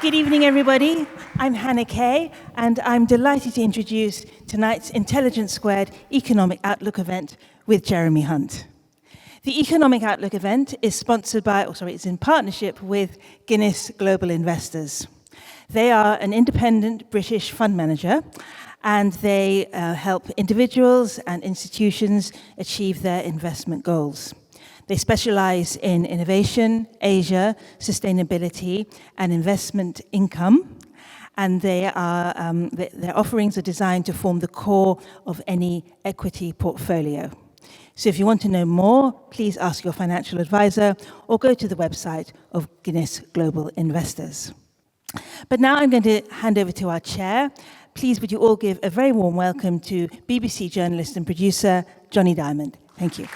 Good evening, everybody. I'm Hannah Kay, and I'm delighted to introduce tonight's Intelligence Squared Economic Outlook event with Jeremy Hunt. The Economic Outlook event is it's in partnership with Guinness Global Investors. They are an independent British fund manager, and they help individuals and institutions achieve their investment goals. They specialize in innovation, Asia, sustainability, and investment income. And their offerings are designed to form the core of any equity portfolio. So if you want to know more, please ask your financial advisor or go to the website of Guinness Global Investors. But now I'm going to hand over to our chair. Please would you all give a very warm welcome to BBC journalist and producer, Johnny Diamond. Thank you.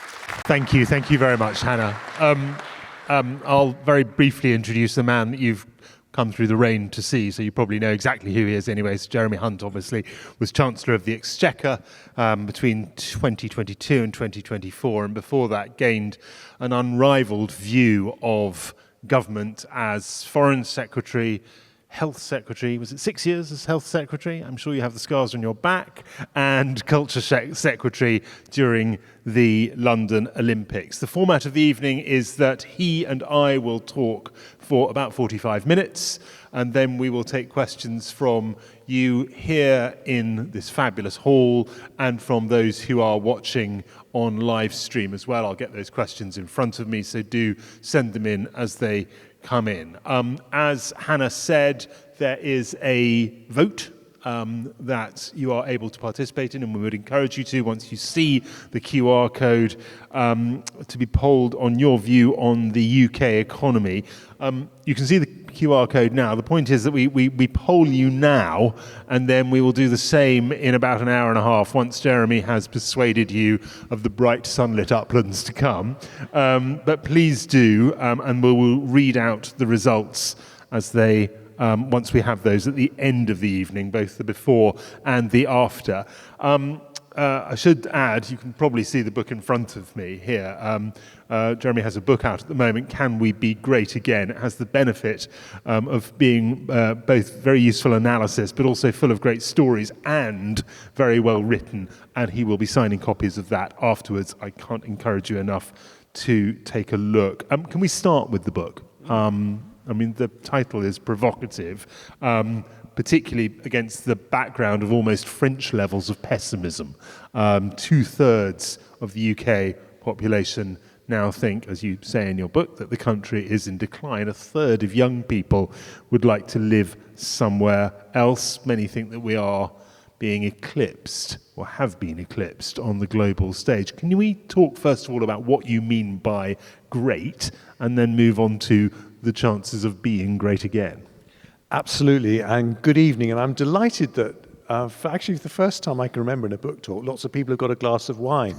Thank you very much, Hannah. I'll very briefly introduce the man that you've come through the rain to see, so you probably know exactly who he is anyway. So Jeremy Hunt, obviously, was Chancellor of the Exchequer between 2022 and 2024, and before that gained an unrivaled view of government as Foreign Secretary, Health Secretary, was it 6 years as Health Secretary? I'm sure you have the scars on your back, and Culture Secretary during the London Olympics. The format of the evening is that he and I will talk for about 45 minutes, and then we will take questions from you here in this fabulous hall and from those who are watching on live stream as well. I'll get those questions in front of me, so do send them in as they come in. As Hannah said, there is a vote that you are able to participate in, and we would encourage you to, once you see the QR code, to be polled on your view on the UK economy. You can see the QR code now. The point is that we poll you now, and then we will do the same in about an hour and a half once Jeremy has persuaded you of the bright sunlit uplands to come. But please do, and we will read out the results as they once we have those at the end of the evening, both the before and the after. I should add, you can probably see the book in front of me here. Jeremy has a book out at the moment, Can We Be Great Again? It has the benefit of being both very useful analysis, but also full of great stories and very well written. And he will be signing copies of that afterwards. I can't encourage you enough to take a look. Can we start with the book? The title is provocative, particularly against the background of almost French levels of pessimism. 2/3 of the UK population now think, as you say in your book, that the country is in decline. 1/3 of young people would like to live somewhere else. Many think that we are being eclipsed, or have been eclipsed, on the global stage. Can we talk first of all about what you mean by great, and then move on to the chances of being great again? Absolutely, and good evening. And I'm delighted that for actually the first time I can remember in a book talk, lots of people have got a glass of wine,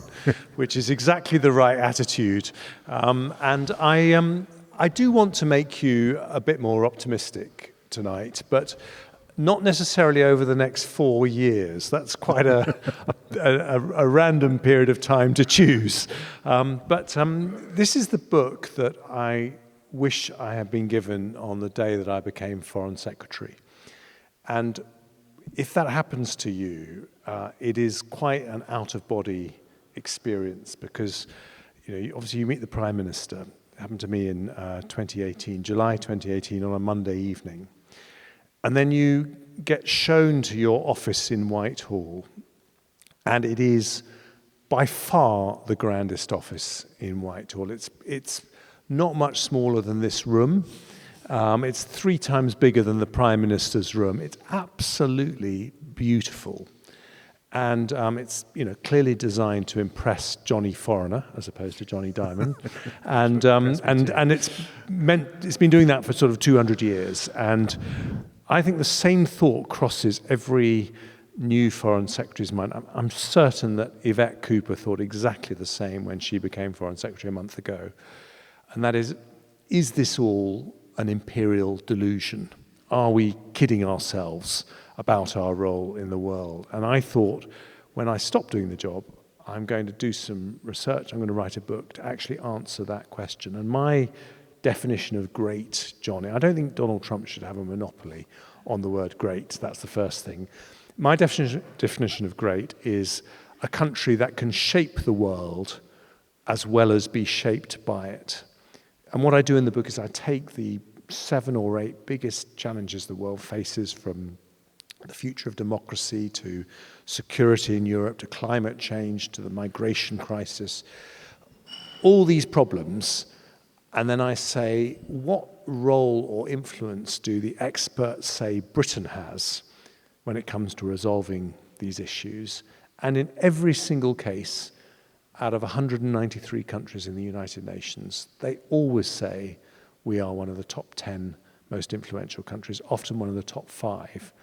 which is exactly the right attitude. And I do want to make you a bit more optimistic tonight, but not necessarily over the next 4 years. That's quite a random period of time to choose. But this is the book that I wish I had been given on the day that I became Foreign Secretary. And if that happens to you, it is quite an out-of-body experience, because obviously you meet the Prime Minister. It happened to me in 2018, July 2018, on a Monday evening. And then you get shown to your office in Whitehall, and it is by far the grandest office in Whitehall. It's not much smaller than this room. It's 3 times bigger than the Prime Minister's room. It's absolutely beautiful. And it's clearly designed to impress Johnny Foreigner as opposed to Johnny Diamond. and it's been doing that for sort of 200 years. And I think the same thought crosses every new Foreign Secretary's mind. I'm certain that Yvette Cooper thought exactly the same when she became Foreign Secretary a month ago. And that is this all an imperial delusion? Are we kidding ourselves about our role in the world? And I thought, when I stopped doing the job, I'm going to do some research. I'm going to write a book to actually answer that question. And my definition of great, Johnny. I don't think Donald Trump should have a monopoly on the word great. That's the first thing. My definition of great is a country that can shape the world as well as be shaped by it. And what I do in the book is I take the 7 or 8 biggest challenges the world faces, from the future of democracy to security in Europe to climate change to the migration crisis, all these problems, and then I say, what role or influence do the experts say Britain has when it comes to resolving these issues? And in every single case, out of 193 countries in the United Nations, they always say we are one of the top 10 most influential countries, often one of the top 5.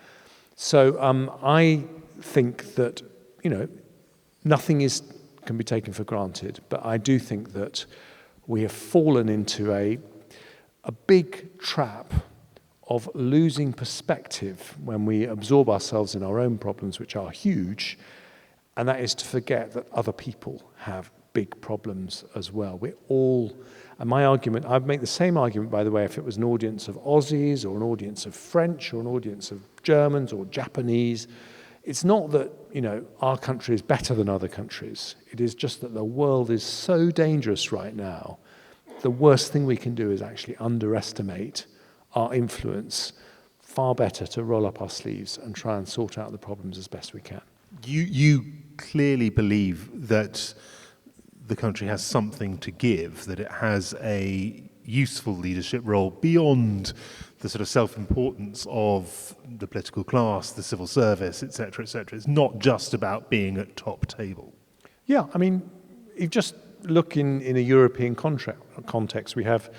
So I think that, nothing can be taken for granted, but I do think that we have fallen into a big trap of losing perspective when we absorb ourselves in our own problems, which are huge, and that is to forget that other people have big problems as well. And my argument, I'd make the same argument, by the way, if it was an audience of Aussies or an audience of French or an audience of Germans or Japanese. It's not that, our country is better than other countries. It is just that the world is so dangerous right now. The worst thing we can do is actually underestimate our influence. Far better to roll up our sleeves and try and sort out the problems as best we can. You clearly believe that the country has something to give, that it has a useful leadership role beyond the sort of self-importance of the political class, the civil service, etc., etc. It's not just about being at top table. Yeah, I mean, you just look in a European context. We have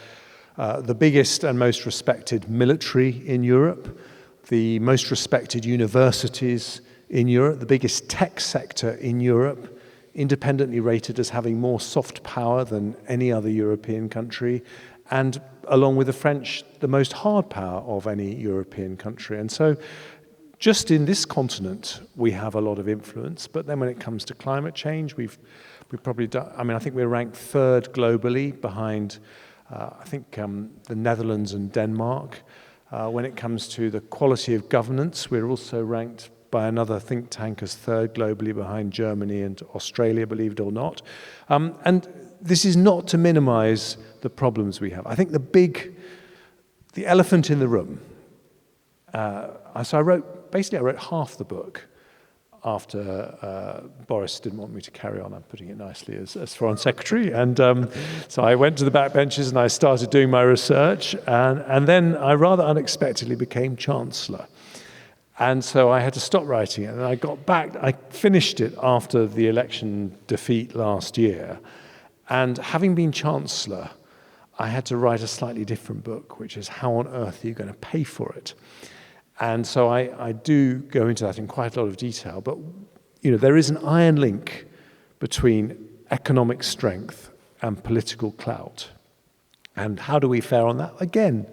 the biggest and most respected military in Europe, the most respected universities in Europe, the biggest tech sector in Europe, independently rated as having more soft power than any other European country, and along with the French, the most hard power of any European country. And so just in this continent, we have a lot of influence. But then when it comes to climate change, we've probably done, I think we're ranked 3rd globally behind, the Netherlands and Denmark. When it comes to the quality of governance, we're also ranked by another think tank as 3rd globally behind Germany and Australia, believe it or not. And this is not to minimize the problems we have. I think the elephant in the room, so I wrote half the book after Boris didn't want me to carry on, I'm putting it nicely, as Foreign Secretary. And so I went to the backbenches and I started doing my research. And then I rather unexpectedly became Chancellor. And so I had to stop writing it. And I got back, I finished it after the election defeat last year. And having been Chancellor, I had to write a slightly different book, which is how on earth are you going to pay for it? And so I do go into that in quite a lot of detail. But, there is an iron link between economic strength and political clout. And how do we fare on that? Again,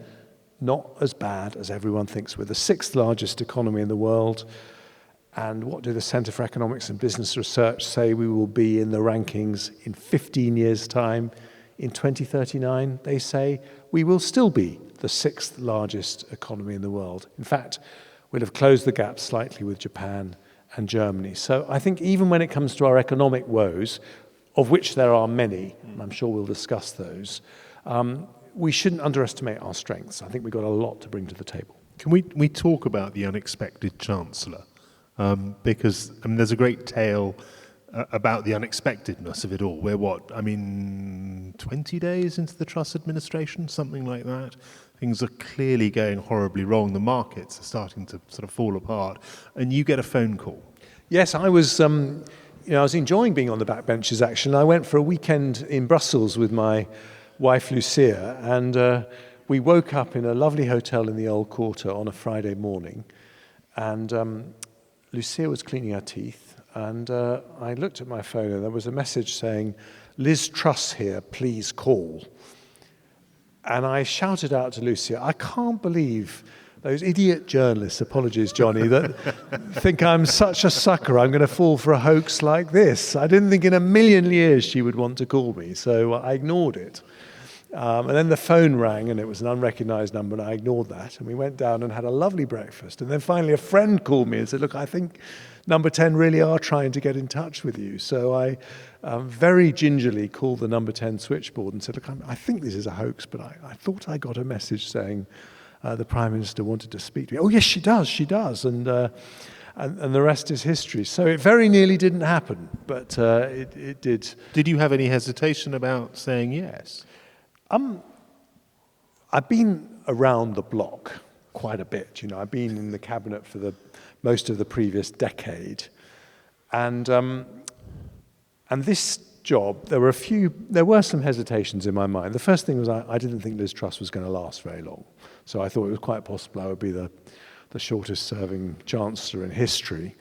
not as bad as everyone thinks. We're the 6th largest economy in the world. And what do the Centre for Economics and Business Research say we will be in the rankings in 15 years' time? In 2039, they say we will still be the 6th largest economy in the world. In fact, we'll have closed the gap slightly with Japan and Germany. So I think even when it comes to our economic woes, of which there are many, and I'm sure we'll discuss those, we shouldn't underestimate our strengths. I think we've got a lot to bring to the table. Can we talk about the unexpected Chancellor? Because there's a great tale about the unexpectedness of it all. We're 20 days into the Truss administration, something like that. Things are clearly going horribly wrong. The markets are starting to sort of fall apart, and you get a phone call. Yes, I was enjoying being on the backbenches, actually. I went for a weekend in Brussels with my wife, Lucia, and we woke up in a lovely hotel in the Old Quarter on a Friday morning, and Lucia was cleaning her teeth, and I looked at my phone, and there was a message saying, "Liz Truss here, please call." And I shouted out to Lucia, I can't believe those idiot journalists, apologies, Johnny, that think I'm such a sucker, I'm going to fall for a hoax like this. I didn't think in a million years she would want to call me, so I ignored it. And then the phone rang, and it was an unrecognised number, and I ignored that. And we went down and had a lovely breakfast. And then finally a friend called me and said, look, I think number 10 really are trying to get in touch with you. So I very gingerly called the number 10 switchboard and said, look, I think this is a hoax, but I thought I got a message saying the Prime Minister wanted to speak to me. Oh, yes, she does. And the rest is history. So it very nearly didn't happen, but it did. Did you have any hesitation about saying yes? I've been around the block quite a bit. You know, I've been in the cabinet for most of the previous decade, and this job, there were some hesitations in my mind. The first thing was I didn't think Liz Truss was going to last very long, so I thought it was quite possible I would be the shortest-serving Chancellor in history.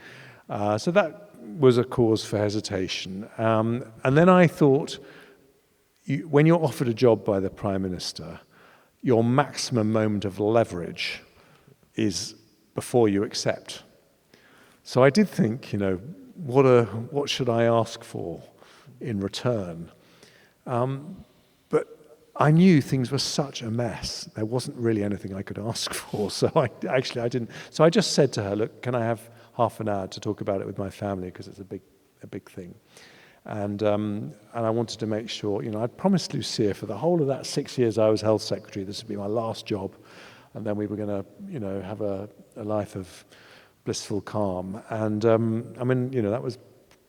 So that was a cause for hesitation. And then I thought, when you're offered a job by the Prime Minister, your maximum moment of leverage is before you accept. So I did think, you know, what should I ask for in return? But I knew things were such a mess. There wasn't really anything I could ask for. So I didn't. So I just said to her, look, can I have half an hour to talk about it with my family, because it's a big thing. And I wanted to make sure, you know, I'd promised Lucia for the whole of that 6 years I was Health Secretary, this would be my last job, and then we were going to, you know, have a life of blissful calm. And I mean, you know, that was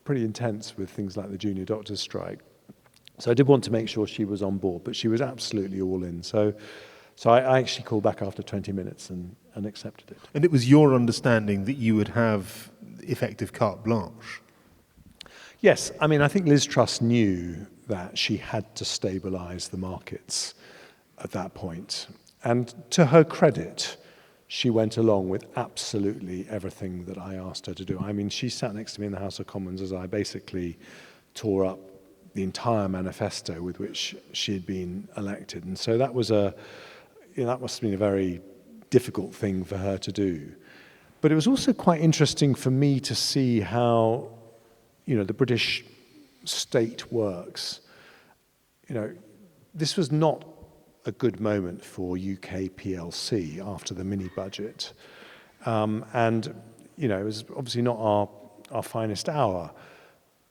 pretty intense with things like the junior doctors' strike. So I did want to make sure she was on board, but she was absolutely all in. So I actually called back after 20 minutes and accepted it. And it was your understanding that you would have effective carte blanche? Yes, I mean, I think Liz Truss knew that she had to stabilise the markets at that point. And to her credit, she went along with absolutely everything that I asked her to do. I mean, she sat next to me in the House of Commons as I basically tore up the entire manifesto with which she had been elected. And so that was that must have been a very difficult thing for her to do. But it was also quite interesting for me to see how, you know, the British state works. You know, this was not a good moment for UK PLC after the mini budget. And, you know, it was obviously not our finest hour.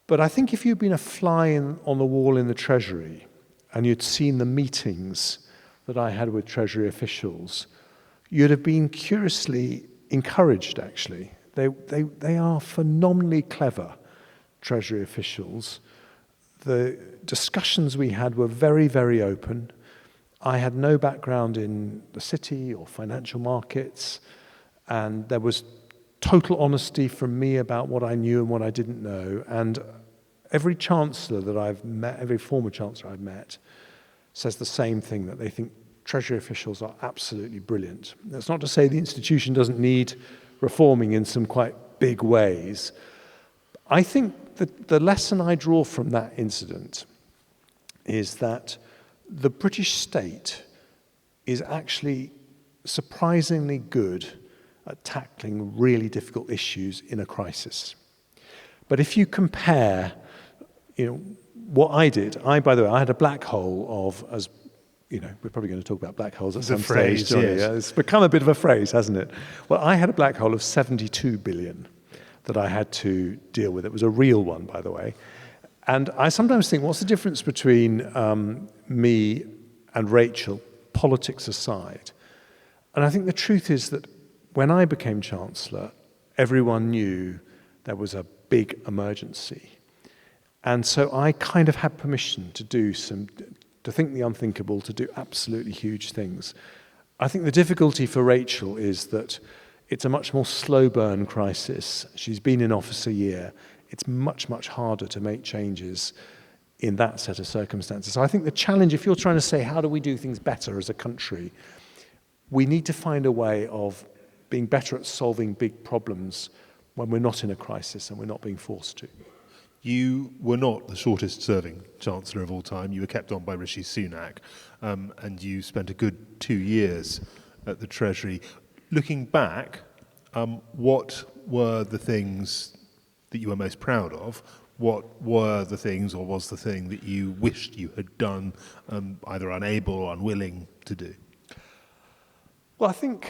But I think if you'd been a fly on the wall in the Treasury and you'd seen the meetings that I had with Treasury officials, you'd have been curiously encouraged, actually. They are phenomenally clever, Treasury officials. The discussions we had were very, very open. I had no background in the city or financial markets, and there was total honesty from me about what I knew and what I didn't know. And every Chancellor that I've met, every former Chancellor I've met, says the same thing, that they think Treasury officials are absolutely brilliant. That's not to say the institution doesn't need reforming in some quite big ways. I think that the lesson I draw from that incident is that the British state is actually surprisingly good at tackling really difficult issues in a crisis. But if you compare, you know, what I did, by the way, I had a black hole of, as you know, we're probably going to talk about black holes at some stage, Johnny. Yes. It's become a bit of a phrase, hasn't it? Well, I had a black hole of 72 billion that I had to deal with. It was a real one, by the way. And I sometimes think, what's the difference between me and Rachel, politics aside? And I think the truth is that when I became Chancellor, everyone knew there was a big emergency. And so I kind of had permission to to think the unthinkable, to do absolutely huge things. I think the difficulty for Rachel is that it's a much more slow burn crisis. She's been in office a year. It's much, much harder to make changes in that set of circumstances. So I think the challenge, if you're trying to say, how do we do things better as a country, we need to find a way of being better at solving big problems when we're not in a crisis and we're not being forced to. You were not the shortest serving Chancellor of all time. You were kept on by Rishi Sunak, and you spent a good 2 years at the Treasury. Looking back, what were the things that you were most proud of? what were the things, or was the thing that you wished you had done, either unable or unwilling to do? Well, I think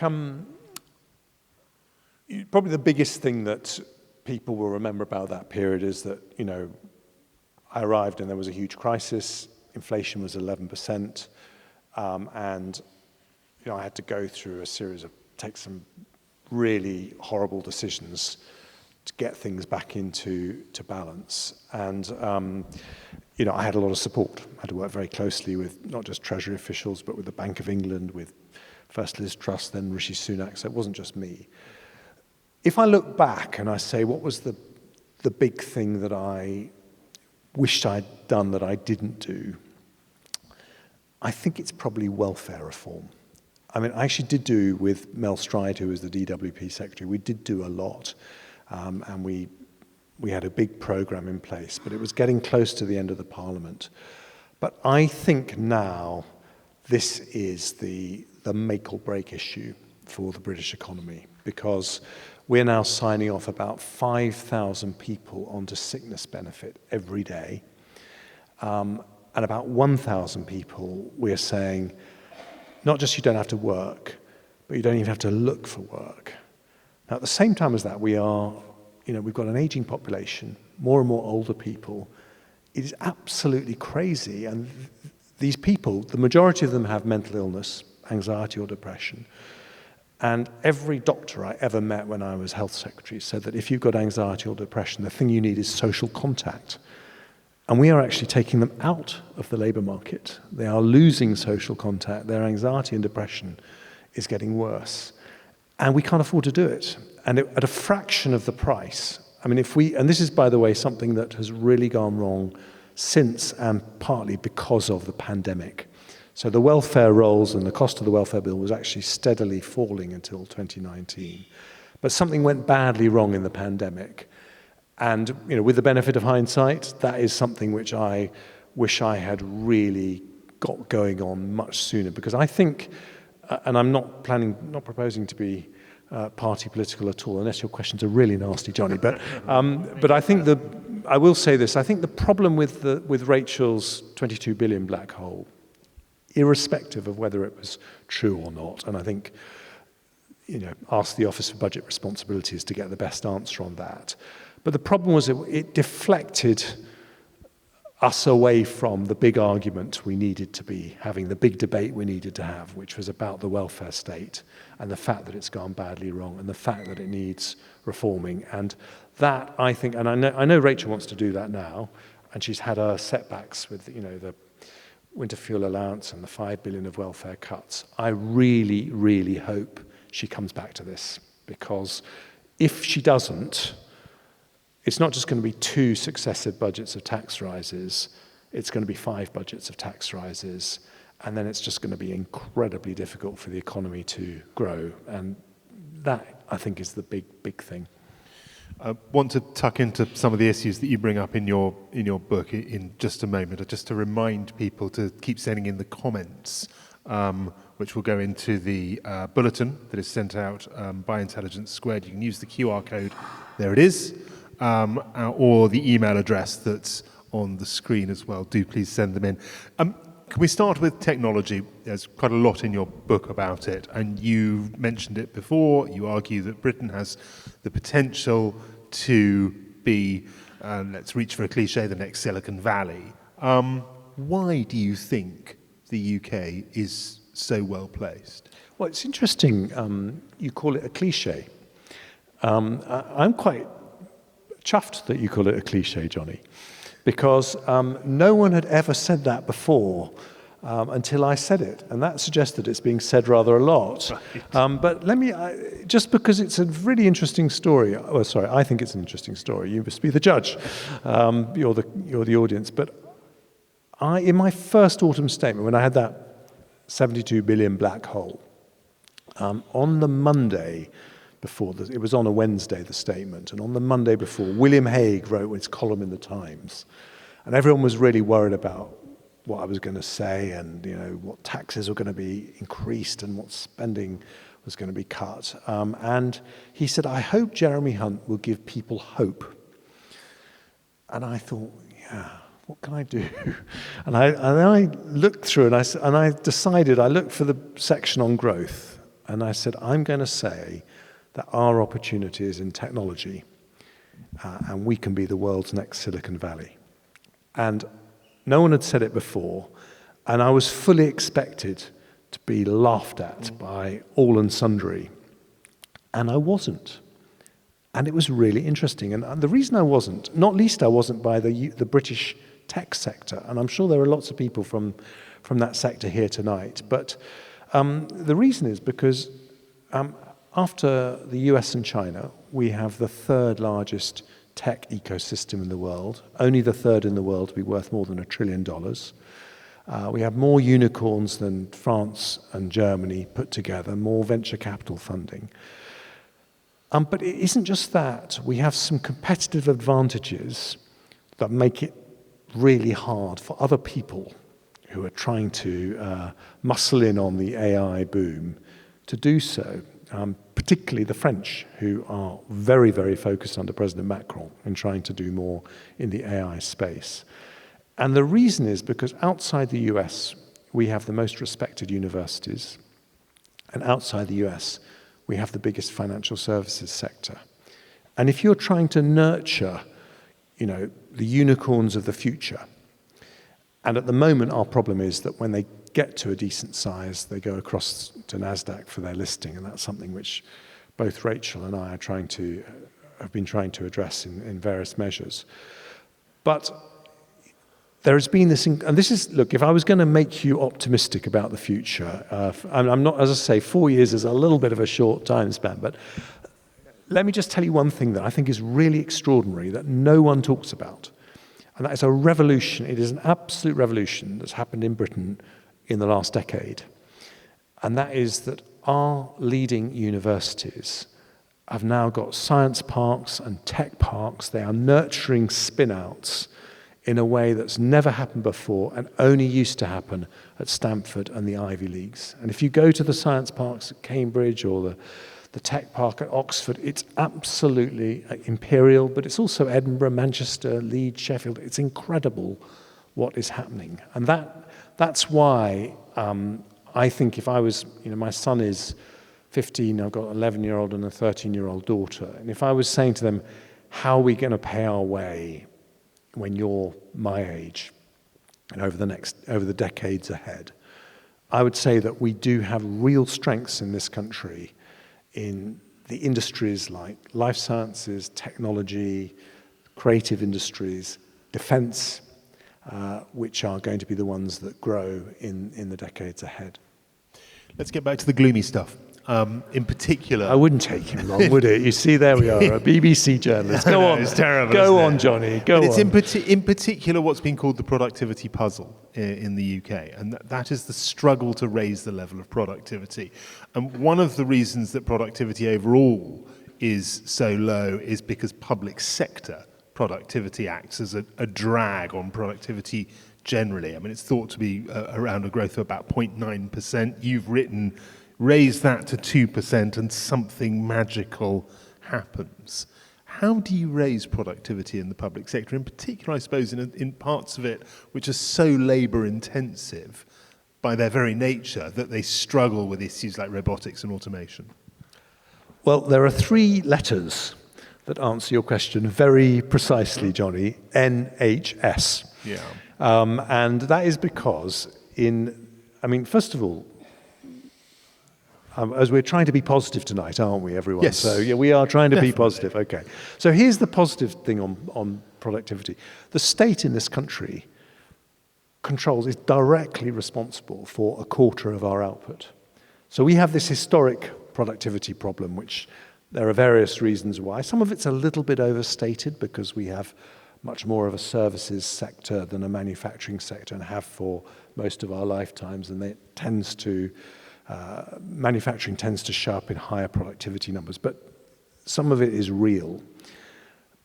probably the biggest thing that people will remember about that period is that, I arrived and there was a huge crisis. Inflation was 11%, and I had to go through take some really horrible decisions to get things back into balance. And I had a lot of support. I had to work very closely with not just Treasury officials, but with the Bank of England, with first Liz Truss, then Rishi Sunak. So it wasn't just me. If I look back and I say, what was the big thing that I wished I'd done that I didn't do, I think it's probably welfare reform. I mean, I actually did do with Mel Stride, who was the DWP secretary, we did do a lot, and we had a big program in place, but it was getting close to the end of the Parliament. But I think now this is the make or break issue for the British economy, because we're now signing off about 5,000 people onto sickness benefit every day. And about 1,000 people, we're saying, not just you don't have to work, but you don't even have to look for work. Now, at the same time as that, we've got an aging population, more and more older people. It is absolutely crazy. And these people, the majority of them have mental illness, anxiety or depression. And every doctor I ever met when I was health secretary said that if you've got anxiety or depression, the thing you need is social contact. And we are actually taking them out of the labour market. They are losing social contact. Their anxiety and depression is getting worse. And we can't afford to do it. And at a fraction of the price. I mean, and this is, by the way, something that has really gone wrong since and partly because of the pandemic. So the welfare rolls and the cost of the welfare bill was actually steadily falling until 2019. But something went badly wrong in the pandemic. And, with the benefit of hindsight, that is something which I wish I had really got going on much sooner. Because I think, and I'm not proposing to be party political at all, unless your questions are really nasty, Johnny. But I think I will say this. I think the problem with Rachel's 22 billion black hole, irrespective of whether it was true or not, and I think, ask the Office for Budget Responsibilities to get the best answer on that. But the problem was it deflected us away from the big argument we needed to be having, the big debate we needed to have, which was about the welfare state and the fact that it's gone badly wrong and the fact that it needs reforming. And that, I think, and I know Rachel wants to do that now, and she's had her setbacks with, the winter fuel allowance and the 5 billion of welfare cuts. I really, really hope she comes back to this, because if she doesn't, it's not just going to be 2 successive budgets of tax rises, it's going to be 5 budgets of tax rises, and then it's just going to be incredibly difficult for the economy to grow. And that, I think, is the big thing. I want to tuck into some of the issues that you bring up in your book in just a moment, just to remind people to keep sending in the comments, which will go into the bulletin that is sent out by Intelligence Squared. You can use the QR code, there it is, or the email address that's on the screen as well. Do please send them in. Can we start with technology? There's quite a lot in your book about it, and you mentioned it before. You argue that Britain has the potential to be, let's reach for a cliche, the next Silicon Valley. Why do you think the UK is so well placed? Well, it's interesting you call it a cliche. I'm quite chuffed that you call it a cliche, Johnny, because no one had ever said that before until I said it, and that suggested it's being said rather a lot. Right. But let me, just because it's a really interesting story, I think it's an interesting story. You must be the judge. You're the audience. But in my first autumn statement, when I had that 72 billion black hole, on the Monday before, it was on a Wednesday, the statement, and on the Monday before, William Hague wrote his column in the Times, and everyone was really worried about what I was going to say, and what taxes were going to be increased and what spending was going to be cut. And he said, "I hope Jeremy Hunt will give people hope." And I thought, yeah, what can I do? And then I looked through and I decided, I looked for the section on growth. And I said, I'm going to say that our opportunity is in technology. And we can be the world's next Silicon Valley. And no one had said it before. And I was fully expected to be laughed at by all and sundry. And I wasn't. And it was really interesting. And the reason I wasn't, not least I wasn't by the British tech sector, and I'm sure there are lots of people from that sector here tonight, but the reason is because after the US and China, we have the third largest tech ecosystem in the world, only the third in the world to be worth more than $1 trillion. We have more unicorns than France and Germany put together, more venture capital funding. But it isn't just that. We have some competitive advantages that make it really hard for other people who are trying to muscle in on the AI boom to do so, particularly the French, who are very, very focused under President Macron in trying to do more in the AI space. And the reason is because outside the US, we have the most respected universities, and outside the US, we have the biggest financial services sector. And if you're trying to nurture, the unicorns of the future, and at the moment our problem is that when they get to a decent size, they go across to NASDAQ for their listing, and that's something which both Rachel and I have been trying to address in various measures. But there has been this, and this is, look, if I was going to make you optimistic about the future, I'm not, as I say, 4 years is a little bit of a short time span, but let me just tell you one thing that I think is really extraordinary that no one talks about, and that is a revolution. It is an absolute revolution that's happened in Britain in the last decade, and that is that our leading universities have now got science parks and tech parks. They are nurturing spin-outs in a way that's never happened before and only used to happen at Stanford and the Ivy Leagues. And if you go to the science parks at Cambridge or the tech park at Oxford, it's absolutely imperial, but it's also Edinburgh, Manchester, Leeds, Sheffield. It's incredible what is happening. And that's why I think if I was, my son is 15, I've got an 11-year-old and a 13-year-old daughter, and if I was saying to them, how are we going to pay our way when you're my age and over the decades ahead, I would say that we do have real strengths in this country in the industries like life sciences, technology, creative industries, defense, which are going to be the ones that grow in the decades ahead. Let's get back to the gloomy stuff. In particular, I wouldn't take him long, would it? You see, there we are, a BBC journalist. Go on, it's terrible. Go on, Johnny. Go on. It's in particular what's been called the productivity puzzle in the UK, and that is the struggle to raise the level of productivity. And one of the reasons that productivity overall is so low is because public sector productivity acts as a drag on productivity generally. I mean, it's thought to be around a growth of about 0.9%. You've written, raise that to 2% and something magical happens. How do you raise productivity in the public sector, in particular, I suppose, in parts of it which are so labour intensive by their very nature that they struggle with issues like robotics and automation? Well, there are 3 letters that answer your question very precisely, Johnny. NHS. Yeah. And that is because first of all, as we're trying to be positive tonight, aren't we, everyone? Yes. So yeah, we are trying to Definitely. be positive. Okay. So here's the positive thing on productivity. The state in this country is directly responsible for a quarter of our output. So we have this historic productivity problem, which there are various reasons why. Some of it's a little bit overstated because we have much more of a services sector than a manufacturing sector and have for most of our lifetimes, and manufacturing tends to show up in higher productivity numbers, but some of it is real.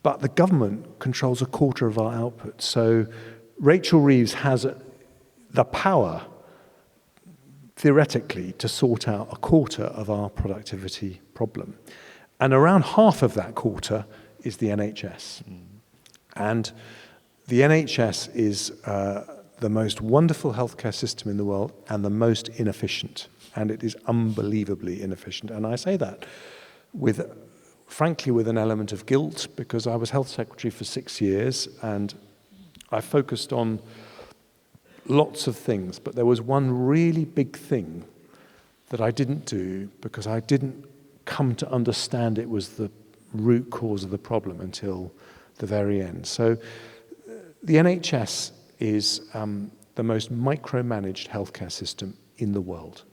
But the government controls a quarter of our output. So Rachel Reeves has the power, theoretically, to sort out a quarter of our productivity problem. And around half of that quarter is the NHS. And the NHS is the most wonderful healthcare system in the world and the most inefficient. And it is unbelievably inefficient. And I say that frankly with an element of guilt, because I was health secretary for 6 years and I focused on lots of things, but there was one really big thing that I didn't do because I didn't come to understand it was the root cause of the problem until the very end. So the NHS is the most micromanaged healthcare system in the world.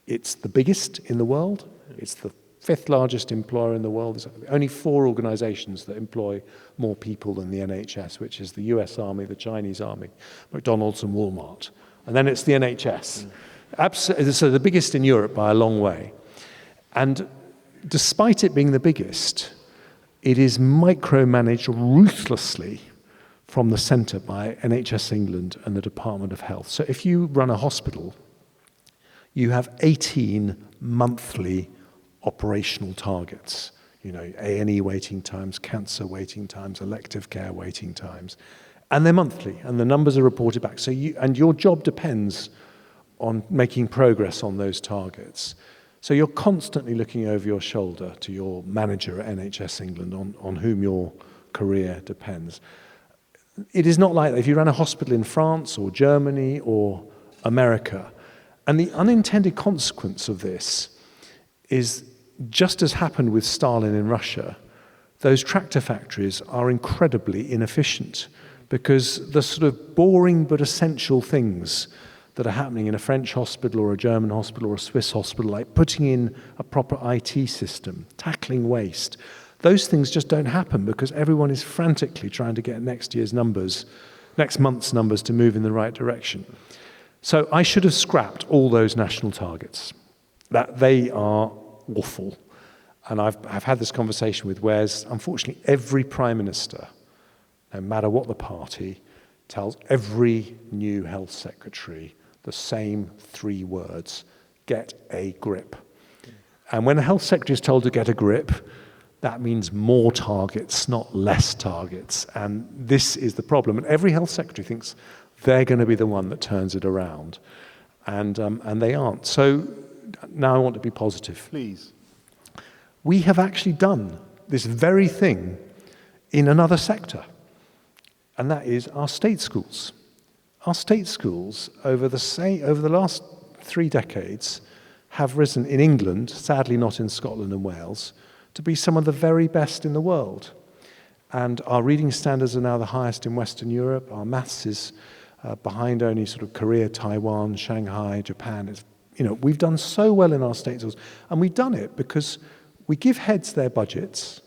It's the biggest in the world. It's the 5th largest employer in the world. There's only 4 organizations that employ more people than the NHS, which is the US Army, the Chinese Army, McDonald's and Walmart. And then it's the NHS. So the biggest in Europe by a long way. And despite it being the biggest, it is micromanaged ruthlessly from the centre by NHS England and the Department of Health. So if you run a hospital, you have 18 monthly operational targets. You know, A&E waiting times, cancer waiting times, elective care waiting times. And they're monthly, and the numbers are reported back. So your job depends on making progress on those targets. So you're constantly looking over your shoulder to your manager at NHS England on whom your career depends. It is not like that if you run a hospital in France or Germany or America. And the unintended consequence of this is, just as happened with Stalin in Russia, those tractor factories are incredibly inefficient because the sort of boring but essential things that are happening in a French hospital or a German hospital or a Swiss hospital, like putting in a proper IT system, tackling waste, those things just don't happen because everyone is frantically trying to get next year's numbers, next month's numbers to move in the right direction. So I should have scrapped all those national targets. That they are awful. And I've had this conversation with Wes. Unfortunately, every prime minister, no matter what the party, tells every new health secretary the same 3 words: get a grip. And when a health secretary is told to get a grip, that means more targets, not less targets. And this is the problem. And every health secretary thinks they're going to be the one that turns it around. And they aren't. So now I want to be positive. Please. We have actually done this very thing in another sector, and that is our state schools. Our state schools, over the last 3 decades, have risen in England, sadly not in Scotland and Wales, to be some of the very best in the world. And our reading standards are now the highest in Western Europe. Our maths is behind only sort of Korea, Taiwan, Shanghai, Japan. We've done so well in our state schools, and we've done it because we give heads their budgets.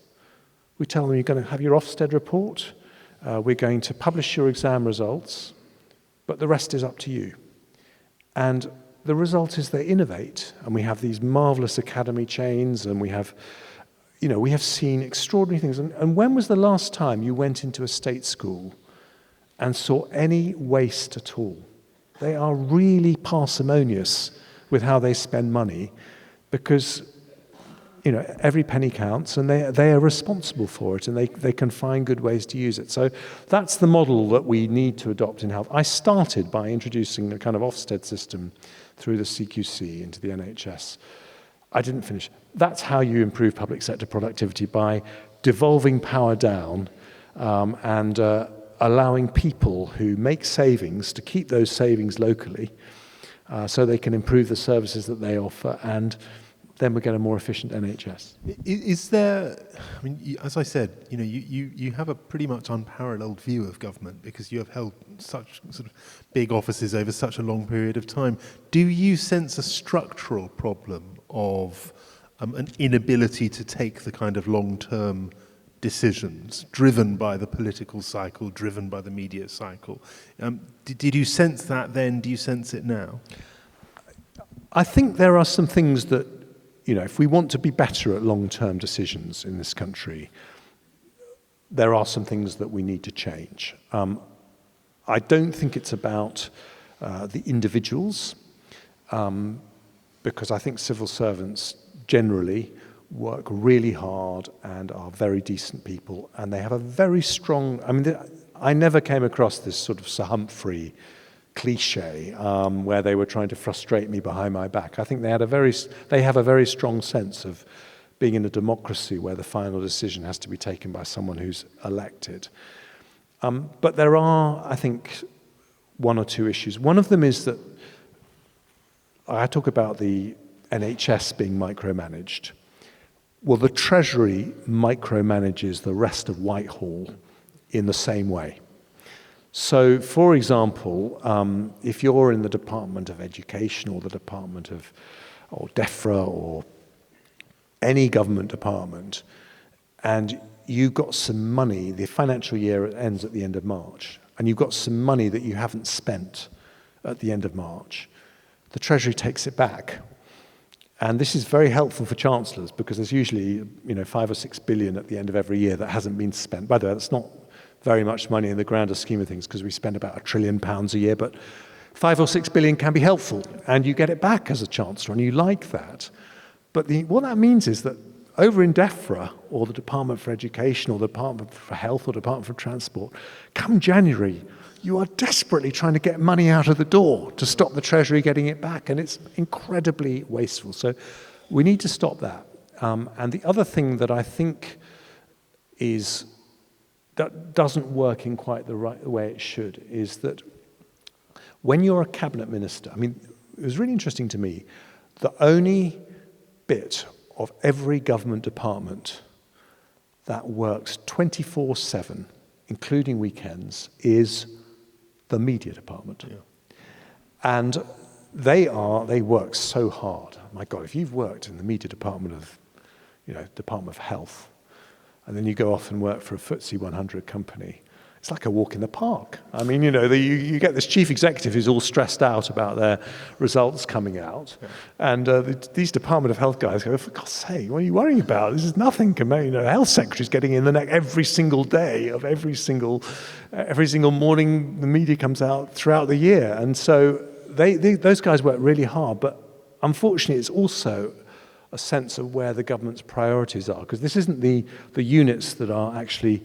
We tell them, you're going to have your Ofsted report, we're going to publish your exam results, but the rest is up to you. And the result is they innovate, and we have these marvelous academy chains, and we have seen extraordinary things. And when was the last time you went into a state school and saw any waste at all? They are really parsimonious with how they spend money because every penny counts, and they are responsible for it, and they can find good ways to use it. So that's the model that we need to adopt in health. I started by introducing a kind of Ofsted system through the CQC into the NHS. I didn't finish. That's how you improve public sector productivity, by devolving power down and allowing people who make savings to keep those savings locally so they can improve the services that they offer, and then we get a more efficient NHS. Is there, as I said, you have a pretty much unparalleled view of government because you have held such sort of big offices over such a long period of time. Do you sense a structural problem of an inability to take the kind of long-term decisions driven by the political cycle, driven by the media cycle? Did you sense that then? Do you sense it now? I think there are some things that, if we want to be better at long-term decisions in this country, there are some things that we need to change. I don't think it's about the individuals, because I think civil servants generally work really hard and are very decent people, and they have a very strong, I never came across this sort of Sir Humphrey cliche where they were trying to frustrate me behind my back. I think they have a very strong sense of being in a democracy where the final decision has to be taken by someone who's elected. But there are, I think, one or two issues. One of them is that I talk about the NHS being micromanaged. Well, the Treasury micromanages the rest of Whitehall in the same way. So, for example, if you're in the Department of Education or the Department of, or DEFRA or any government department, and you've got some money, the financial year ends at the end of March, and you've got some money that you haven't spent at the end of March, the Treasury takes it back. And this is very helpful for chancellors because there's usually 5 or 6 billion at the end of every year that hasn't been spent. By the way, that's not very much money in the grander scheme of things because we spend about £1 trillion a year, but 5 or 6 billion can be helpful, and you get it back as a chancellor, and you like that. But what that means is that over in DEFRA, or the Department for Education, or the Department for Health, or Department for Transport, come January, you are desperately trying to get money out of the door to stop the Treasury getting it back, and it's incredibly wasteful. So we need to stop that. And the other thing that I think that doesn't work in quite the right way it should is that when you're a cabinet minister, it was really interesting to me, the only bit of every government department that works 24/7, including weekends, is the media department. Yeah. And they work so hard. My God, if you've worked in the media department of, Department of Health, and then you go off and work for a FTSE 100 company, it's like a walk in the park. You get this chief executive who's all stressed out about their results coming out, yeah. And these Department of Health guys go, for God's sake, what are you worrying about? This is nothing compared. The health secretary's getting in the neck every single day of every single morning. The media comes out throughout the year, and so those guys work really hard. But unfortunately, it's also a sense of where the government's priorities are, because this isn't the units that are actually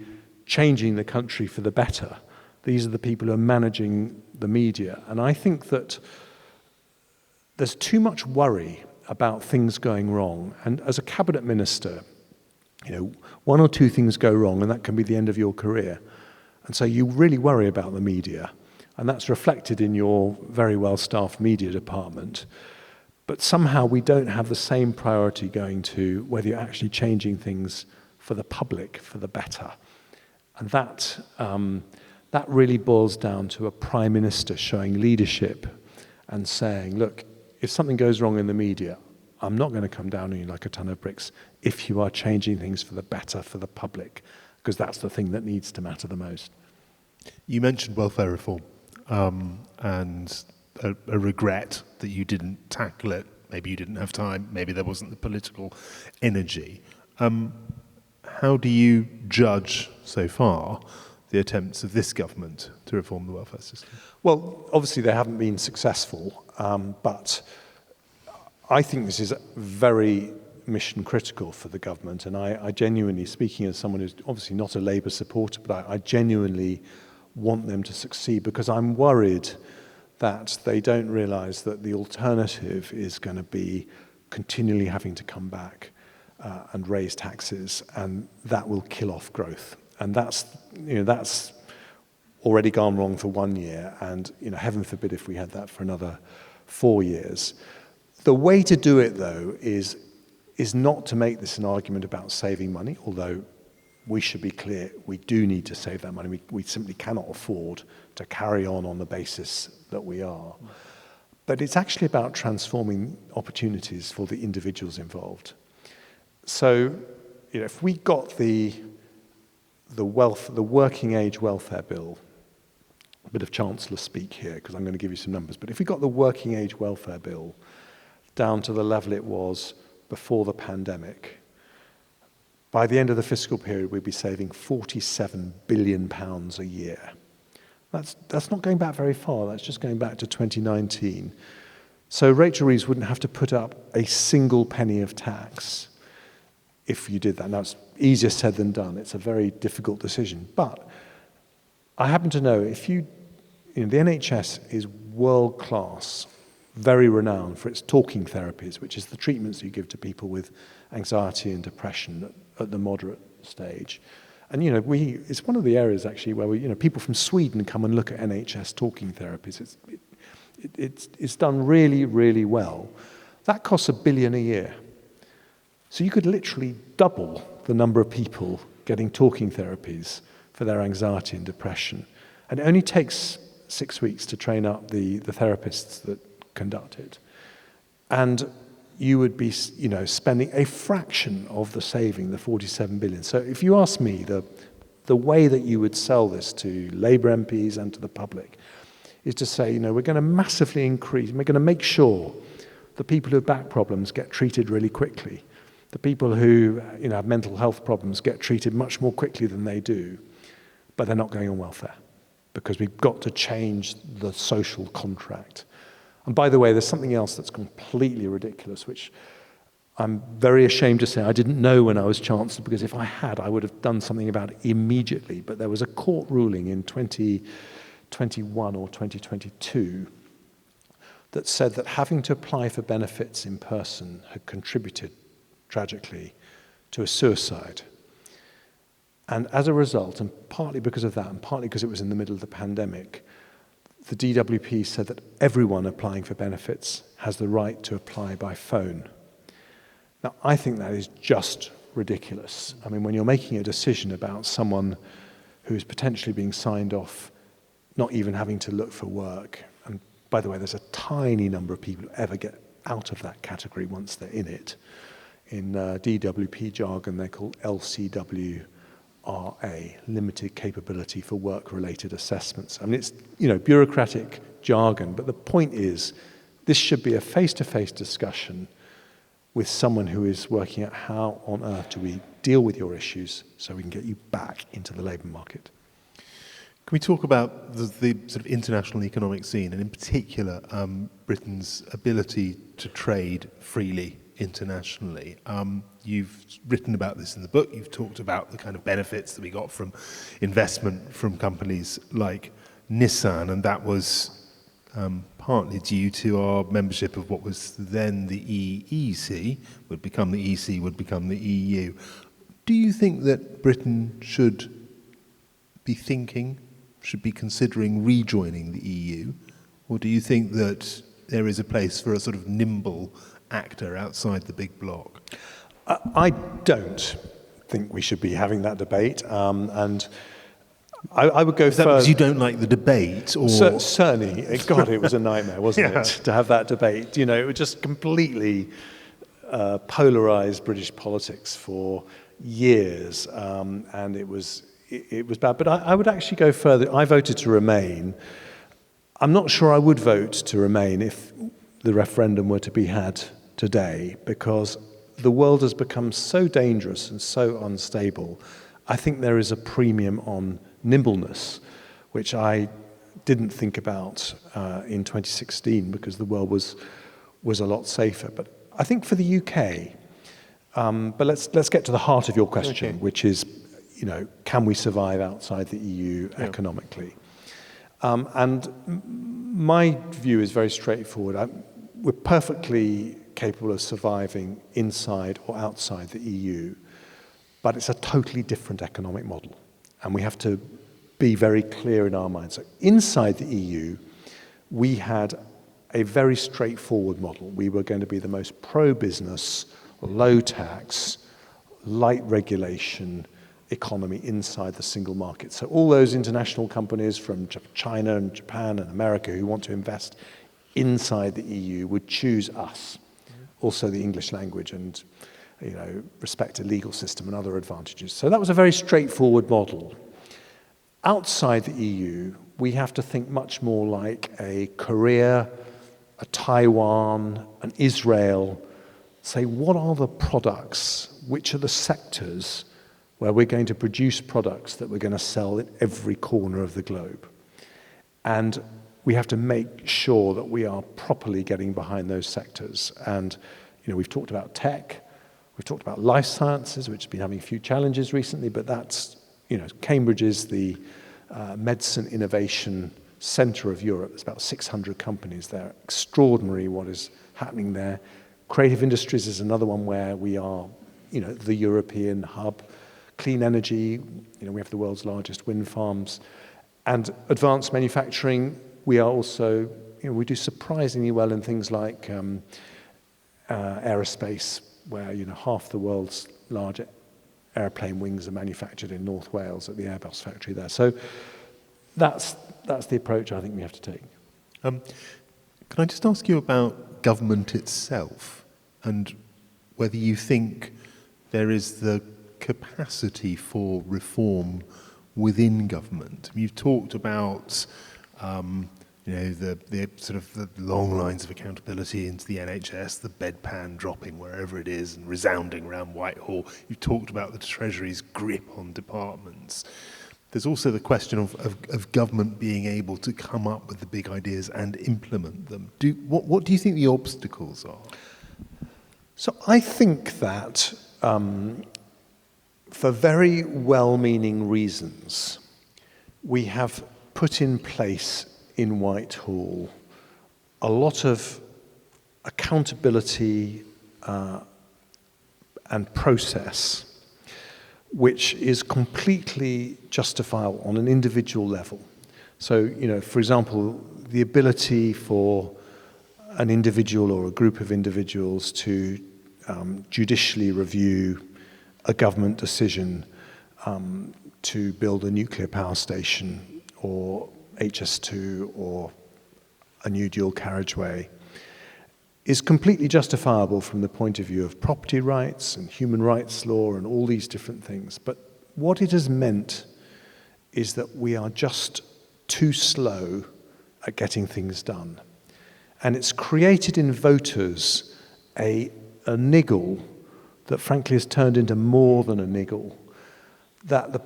changing the country for the better. These are the people who are managing the media. And I think that there's too much worry about things going wrong. And as a cabinet minister, one or two things go wrong and that can be the end of your career. And so you really worry about the media. And that's reflected in your very well-staffed media department. But somehow we don't have the same priority going to whether you're actually changing things for the public, for the better. And that really boils down to a prime minister showing leadership and saying, look, if something goes wrong in the media, I'm not going to come down on you like a ton of bricks if you are changing things for the better, for the public, because that's the thing that needs to matter the most. You mentioned welfare reform and a regret that you didn't tackle it. Maybe you didn't have time, maybe there wasn't the political energy. How do you judge so far the attempts of this government to reform the welfare system? Well, obviously they haven't been successful, but I think this is very mission critical for the government, and I genuinely, speaking as someone who's obviously not a Labour supporter, but I genuinely want them to succeed, because I'm worried that they don't realise that the alternative is going to be continually having to come back and raise taxes, and that will kill off growth. And that's already gone wrong for 1 year, and heaven forbid if we had that for another 4 years. The way to do it, though, is not to make this an argument about saving money, although we should be clear, we do need to save that money. We simply cannot afford to carry on the basis that we are. But it's actually about transforming opportunities for the individuals involved. So, if we got the working age welfare bill, a bit of Chancellor speak here because I'm going to give you some numbers, but if we got the working age welfare bill down to the level it was before the pandemic, by the end of the fiscal period we'd be saving £47 billion a year. That's not going back very far, that's just going back to 2019. So Rachel Reeves wouldn't have to put up a single penny of tax. if you did that. Now, it's easier said than done. It's a very difficult decision. But I happen to know the NHS is world-class, very renowned for its talking therapies, which is the treatments you give to people with anxiety and depression at the moderate stage. And it's one of the areas actually where people from Sweden come and look at NHS talking therapies. It's done really, really well. That costs $1 billion a year. So you could literally double the number of people getting talking therapies for their anxiety and depression. And it only takes 6 weeks to train up the therapists that conduct it. And you would be, spending a fraction of the saving, the 47 billion. So if you ask me, the way that you would sell this to Labour MPs and to the public is to say, we're going to massively increase, we're going to make sure the people who have back problems get treated really quickly. The people who have mental health problems get treated much more quickly than they do, but they're not going on welfare because we've got to change the social contract. And by the way, there's something else that's completely ridiculous, which I'm very ashamed to say I didn't know when I was Chancellor, because if I had, I would have done something about it immediately. But there was a court ruling in 2021 or 2022 that said that having to apply for benefits in person had contributed, tragically, to a suicide. And as a result, and partly because of that, and partly because it was in the middle of the pandemic, the DWP said that everyone applying for benefits has the right to apply by phone. Now, I think that is just ridiculous. I mean, when you're making a decision about someone who is potentially being signed off, not even having to look for work, and by the way, there's a tiny number of people who ever get out of that category once they're in it. In DWP jargon, they're called LCWRA, Limited Capability for Work-Related Assessments. I mean, it's bureaucratic jargon, but the point is, this should be a face-to-face discussion with someone who is working out how on earth do we deal with your issues so we can get you back into the labour market. Can we talk about the sort of international economic scene, and in particular Britain's ability to trade freely internationally? You've written about this in the book. You've talked about the kind of benefits that we got from investment from companies like Nissan, and that was partly due to our membership of what was then the EEC, would become the EC, would become the EU. Do you think that Britain should be considering rejoining the EU, or do you think that there is a place for a sort of nimble actor outside the big bloc? I don't think we should be having that debate, and I would go further. Because you don't like the debate, or certainly, God, it was a nightmare, wasn't it, to have that debate? It would just completely polarise British politics for years, and it was bad. But I would actually go further. I voted to remain. I'm not sure I would vote to remain if the referendum were to be had today, because the world has become so dangerous and so unstable. I think there is a premium on nimbleness, which I didn't think about in 2016 because the world was a lot safer. But I think for the UK, but let's get to the heart of your question, which is, can we survive outside the EU economically? And my view is very straightforward. We're perfectly capable of surviving inside or outside the EU, but it's a totally different economic model. And we have to be very clear in our minds. So inside the EU, we had a very straightforward model. We were going to be the most pro-business, low-tax, light regulation economy inside the single market. So all those international companies from China and Japan and America who want to invest inside the EU would choose us. Also the English language and respect a legal system and other advantages. So that was a very straightforward model. Outside the EU, we have to think much more like a Korea, a Taiwan, an Israel. Say, what are the products, which are the sectors where we're going to produce products that we're going to sell in every corner of the globe? And we have to make sure that we are properly getting behind those sectors. And we've talked about tech, We've talked about life sciences, which has been having a few challenges recently, but that's, Cambridge is the medicine innovation center of Europe. There's about 600 companies there. Extraordinary what is happening there. Creative industries is another one where we are, the European hub. Clean energy, we have the world's largest wind farms. And advanced manufacturing, we are also, we do surprisingly well in things like aerospace, where, half the world's large airplane wings are manufactured in North Wales at the Airbus factory there. So that's the approach I think we have to take. Can I just ask you about government itself and whether you think there is the capacity for reform within government? You've talked about the sort of the long lines of accountability into the NHS, the bedpan dropping wherever it is and resounding around Whitehall. You've talked about the Treasury's grip on departments. There's also the question of government being able to come up with the big ideas and implement them. What do you think the obstacles are? So I think that for very well-meaning reasons, we have put in place in Whitehall a lot of accountability and process, which is completely justifiable on an individual level. So, for example, the ability for an individual or a group of individuals to judicially review a government decision to build a nuclear power station or HS2 or a new dual carriageway is completely justifiable from the point of view of property rights and human rights law and all these different things. But what it has meant is that we are just too slow at getting things done. And it's created in voters a niggle that frankly has turned into more than a niggle, that the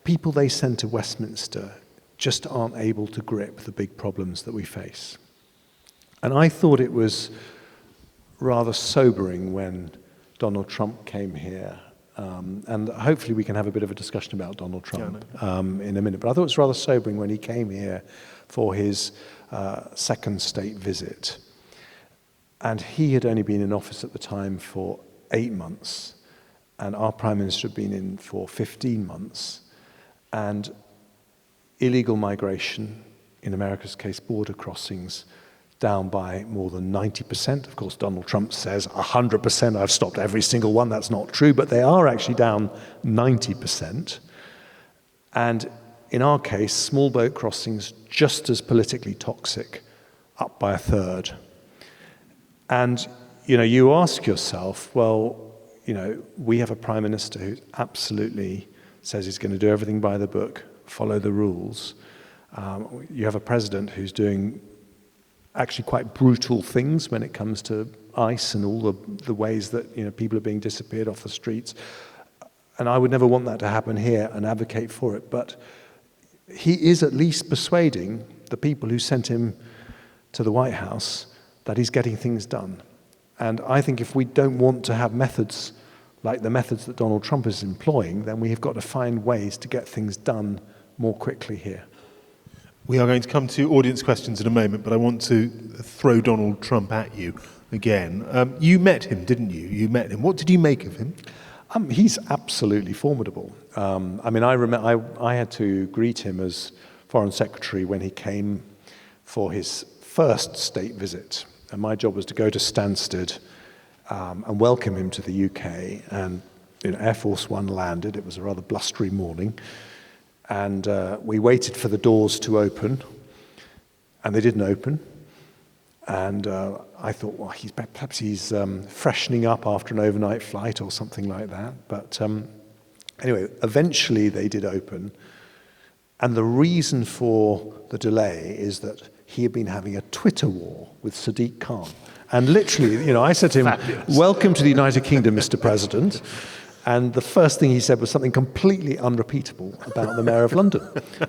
people they send to Westminster just aren't able to grip the big problems that we face. And I thought it was rather sobering when Donald Trump came here, and hopefully we can have a bit of a discussion about Donald Trump in a minute, but I thought it was rather sobering when he came here for his second state visit. And he had only been in office at the time for 8 months, and our Prime Minister had been in for 15 months, and illegal migration, in America's case border crossings, down by more than 90%. Of course, Donald Trump says 100%, I've stopped every single one. That's not true, but they are actually down 90%. And in our case, small boat crossings, just as politically toxic, up by a third. And, you ask yourself, well, we have a Prime Minister who absolutely says he's going to do everything by the book, follow the rules. You have a president who's doing actually quite brutal things when it comes to ICE and all the ways that people are being disappeared off the streets. And I would never want that to happen here and advocate for it. But he is at least persuading the people who sent him to the White House that he's getting things done. And I think if we don't want to have methods like the methods that Donald Trump is employing, then we have got to find ways to get things done more quickly here. We are going to come to audience questions in a moment, but I want to throw Donald Trump at you again. You met him, didn't you? You met him. What did you make of him? He's absolutely formidable. I had to greet him as Foreign Secretary when he came for his first state visit. And my job was to go to Stansted and welcome him to the UK. And Air Force One landed. It was a rather blustery morning. And we waited for the doors to open, and they didn't open. And I thought, well, perhaps he's freshening up after an overnight flight or something like that. But anyway, eventually they did open. And the reason for the delay is that he had been having a Twitter war with Sadiq Khan. And literally, I said to him, fabulous. Welcome to the United Kingdom, Mr. President. And the first thing he said was something completely unrepeatable about the Mayor of London.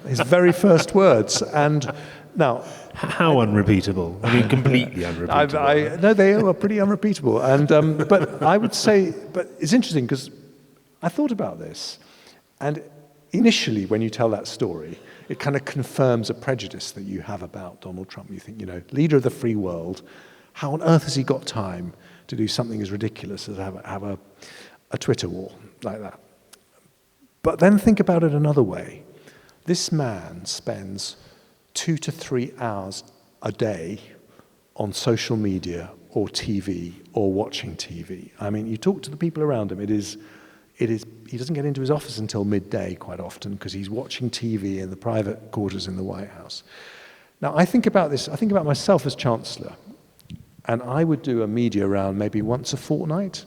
His very first words. And Now, How unrepeatable? I mean, completely unrepeatable. no, they are pretty unrepeatable. And but I would say, but it's interesting because I thought about this, and initially, when you tell that story, it kind of confirms a prejudice that you have about Donald Trump. You think, leader of the free world, how on earth has he got time to do something as ridiculous as have a Twitter war like that? But then think about it another way. This man spends 2 to 3 hours a day on social media or TV or watching TV. I mean, you talk to the people around him, he doesn't get into his office until midday quite often because he's watching TV in the private quarters in the White House. Now, I think about this, I think about myself as Chancellor, and I would do a media round maybe once a fortnight.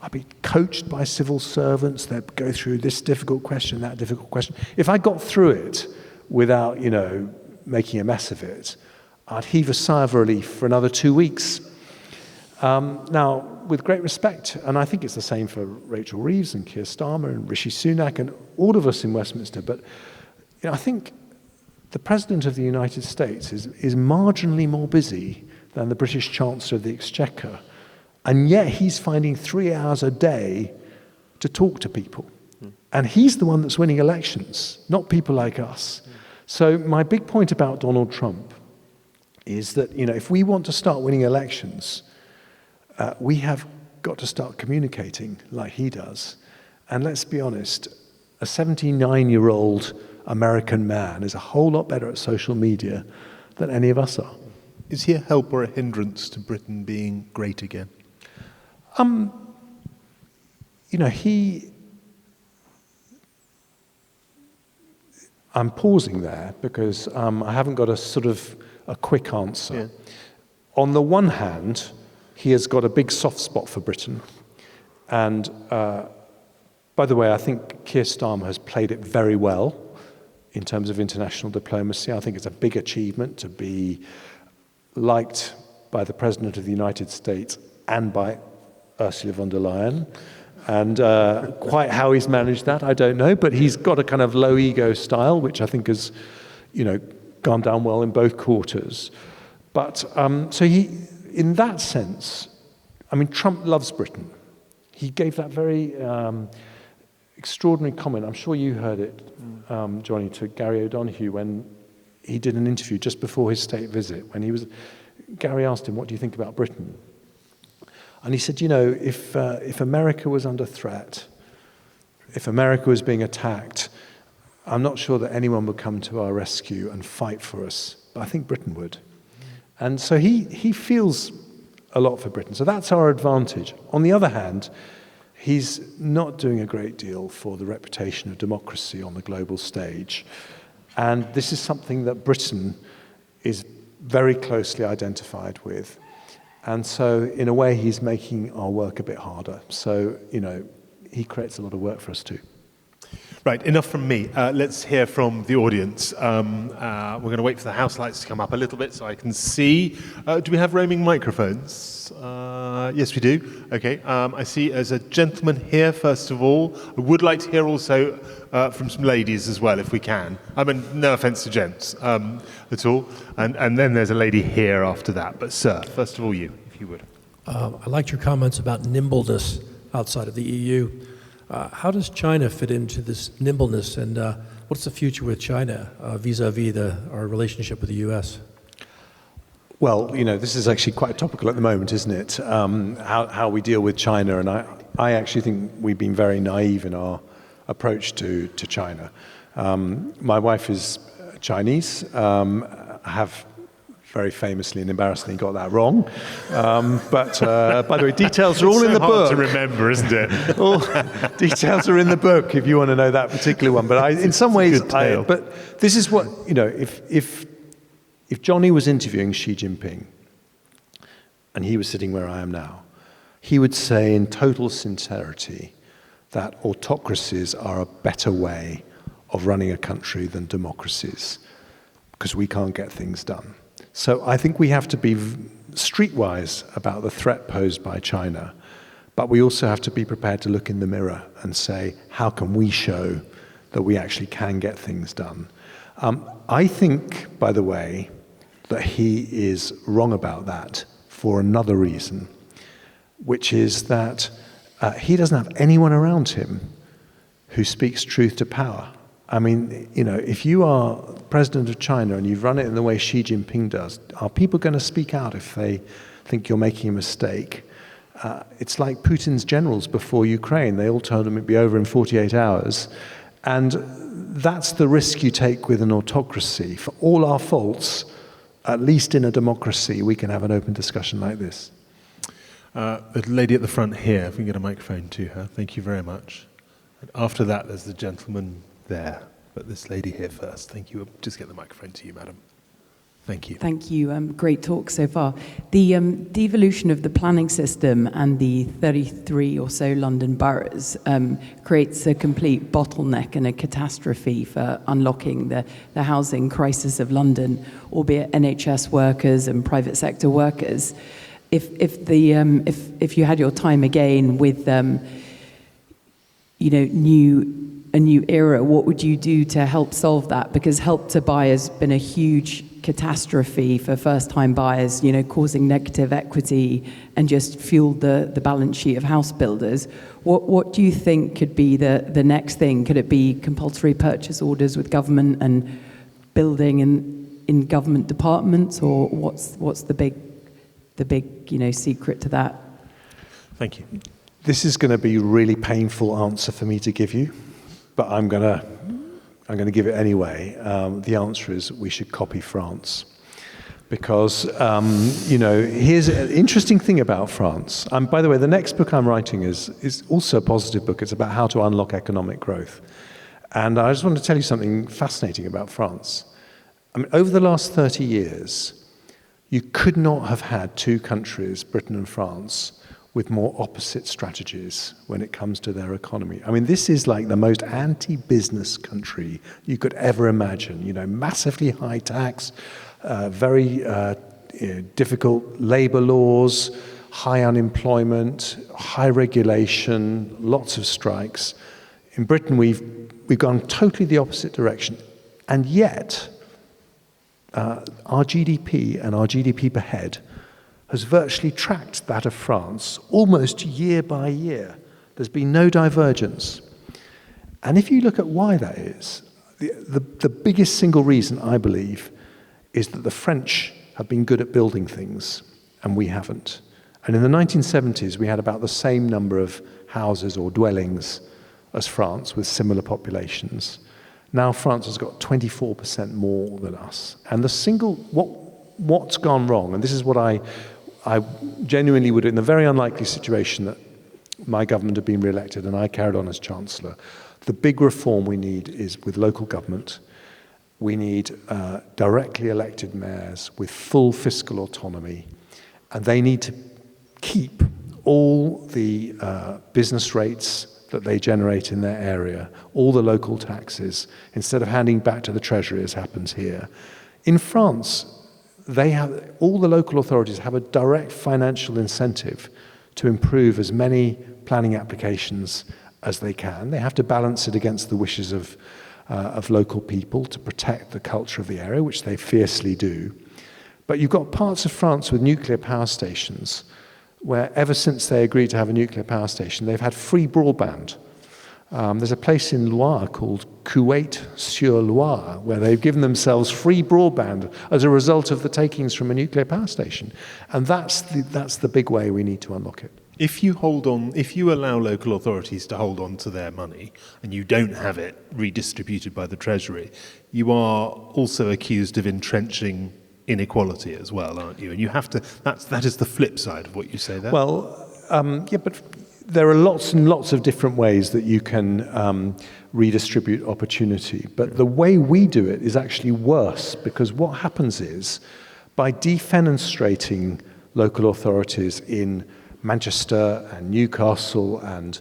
I'd be coached by civil servants. They'd go through this difficult question, that difficult question. If I got through it without, making a mess of it, I'd heave a sigh of relief for another 2 weeks. Now, with great respect, and I think it's the same for Rachel Reeves and Keir Starmer and Rishi Sunak and all of us in Westminster, but I think the President of the United States is marginally more busy than the British Chancellor of the Exchequer, and yet he's finding 3 hours a day to talk to people. And he's the one that's winning elections, not people like us. So my big point about Donald Trump is that, if we want to start winning elections, we have got to start communicating like he does. And let's be honest, a 79-year-old American man is a whole lot better at social media than any of us are. Is he a help or a hindrance to Britain being great again? I'm pausing there because I haven't got a sort of a quick answer. Yeah. On the one hand, he has got a big soft spot for Britain. And by the way, I think Keir Starmer has played it very well in terms of international diplomacy. I think it's a big achievement to be liked by the President of the United States and by Ursula von der Leyen. And quite how he's managed that, I don't know. But he's got a kind of low ego style, which I think has, gone down well in both quarters. But so he, in that sense, Trump loves Britain. He gave that very extraordinary comment. I'm sure you heard it, Johnny, to Gary O'Donoghue when he did an interview just before his state visit. Gary asked him, "What do you think about Britain?" And he said, if America was under threat, if America was being attacked, I'm not sure that anyone would come to our rescue and fight for us, but I think Britain would. And so he feels a lot for Britain. So that's our advantage. On the other hand, he's not doing a great deal for the reputation of democracy on the global stage. And this is something that Britain is very closely identified with. And so, in a way, he's making our work a bit harder. So, he creates a lot of work for us too. Right, enough from me. Let's hear from the audience. We're going to wait for the house lights to come up a little bit so I can see. Do we have roaming microphones? Yes, we do. Okay, I see there's a gentleman here, first of all. I would like to hear also from some ladies as well, if we can. No offence to gents at all. And then there's a lady here after that. But sir, first of all you, if you would. I liked your comments about nimbleness outside of the EU. How does China fit into this nimbleness, and what's the future with China vis-a-vis our relationship with the US? Well, this is actually quite topical at the moment, isn't it? How we deal with China, and I actually think we've been very naive in our approach to China. My wife is Chinese. I have very famously and embarrassingly got that wrong. But by the way, details are all in the book. It's so hard to remember, isn't it? All details are in the book if you want to know that particular one. But in some ways, but this is what, if Johnny was interviewing Xi Jinping and he was sitting where I am now, he would say in total sincerity that autocracies are a better way of running a country than democracies because we can't get things done. So I think we have to be streetwise about the threat posed by China, but we also have to be prepared to look in the mirror and say, how can we show that we actually can get things done? I think, by the way, that he is wrong about that for another reason, which is that he doesn't have anyone around him who speaks truth to power. I mean, if you are president of China and you've run it in the way Xi Jinping does, are people going to speak out if they think you're making a mistake? It's like Putin's generals before Ukraine. They all told him it'd be over in 48 hours. And that's the risk you take with an autocracy. For all our faults, at least in a democracy, we can have an open discussion like this. The lady at the front here, if we can get a microphone to her. Thank you very much. And after that, there's the gentleman there. But this lady here first. Thank you. Just get the microphone to you, madam. Thank you. Thank you. Great talk so far. The devolution of the planning system and the 33 or so London boroughs creates a complete bottleneck and a catastrophe for unlocking the housing crisis of London, albeit NHS workers and private sector workers. If you had your time again with a new era, what would you do to help solve that? Because Help to Buy has been a huge catastrophe for first-time buyers, causing negative equity and just fueled the balance sheet of house builders. What do you think could be the next thing? Could it be compulsory purchase orders with government and building in government departments, or what's the big secret to that? Thank you. This is going to be a really painful answer for me to give you, but I'm going to give it anyway. The answer is we should copy France. Because, here's an interesting thing about France. By the way, the next book I'm writing is also a positive book. It's about how to unlock economic growth. And I just want to tell you something fascinating about France. I mean, over the last 30 years, you could not have had two countries, Britain and France, with more opposite strategies when it comes to their economy. I mean, this is like the most anti-business country you could ever imagine. Massively high tax, very difficult labor laws, high unemployment, high regulation, lots of strikes. In Britain, we've gone totally the opposite direction. And yet, our GDP and our GDP per head has virtually tracked that of France almost year by year. There's been no divergence. And if you look at why that is, the biggest single reason, I believe, is that the French have been good at building things, and we haven't. And in the 1970s, we had about the same number of houses or dwellings as France with similar populations. Now France has got 24% more than us. And what's gone wrong, and this is what I genuinely would, in the very unlikely situation that my government had been re-elected and I carried on as Chancellor, the big reform we need is with local government. We need directly elected mayors with full fiscal autonomy, and they need to keep all the business rates that they generate in their area, all the local taxes, instead of handing back to the Treasury as happens here. In France, all the local authorities have a direct financial incentive to improve as many planning applications as they can. They have to balance it against the wishes of local people to protect the culture of the area, which they fiercely do. But you've got parts of France with nuclear power stations where ever since they agreed to have a nuclear power station, they've had free broadband. There's a place in Loire called Couët-sur-Loire where they've given themselves free broadband as a result of the takings from a nuclear power station. And that's the big way we need to unlock it. If you allow local authorities to hold on to their money and you don't have it redistributed by the Treasury, you are also accused of entrenching inequality as well, aren't you? And you have to, that is the flip side of what you say there. Well, yeah, but there are lots and lots of different ways that you can redistribute opportunity. But the way we do it is actually worse, because what happens is, by defenestrating local authorities in Manchester and Newcastle and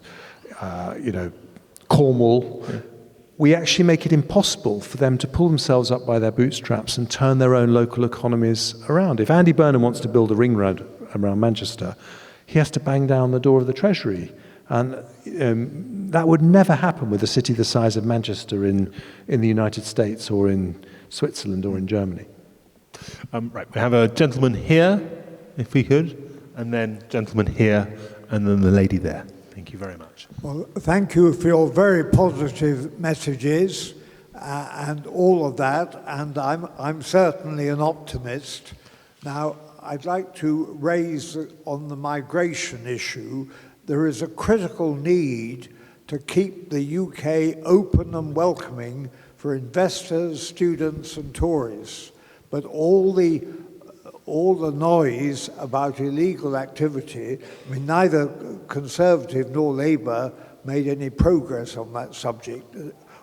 Cornwall, we actually make it impossible for them to pull themselves up by their bootstraps and turn their own local economies around. If Andy Burnham wants to build a ring road around Manchester, he has to bang down the door of the Treasury. And that would never happen with a city the size of Manchester in the United States or in Switzerland or in Germany. Right, we have a gentleman here, if we could, and then gentleman here, and then the lady there. Thank you very much. Well, thank you for your very positive messages and all of that, and I'm certainly an optimist. Now, I'd like to raise on the migration issue, there is a critical need to keep the UK open and welcoming for investors, students and tourists. But all the noise about illegal activity, I mean, neither Conservative nor Labour made any progress on that subject.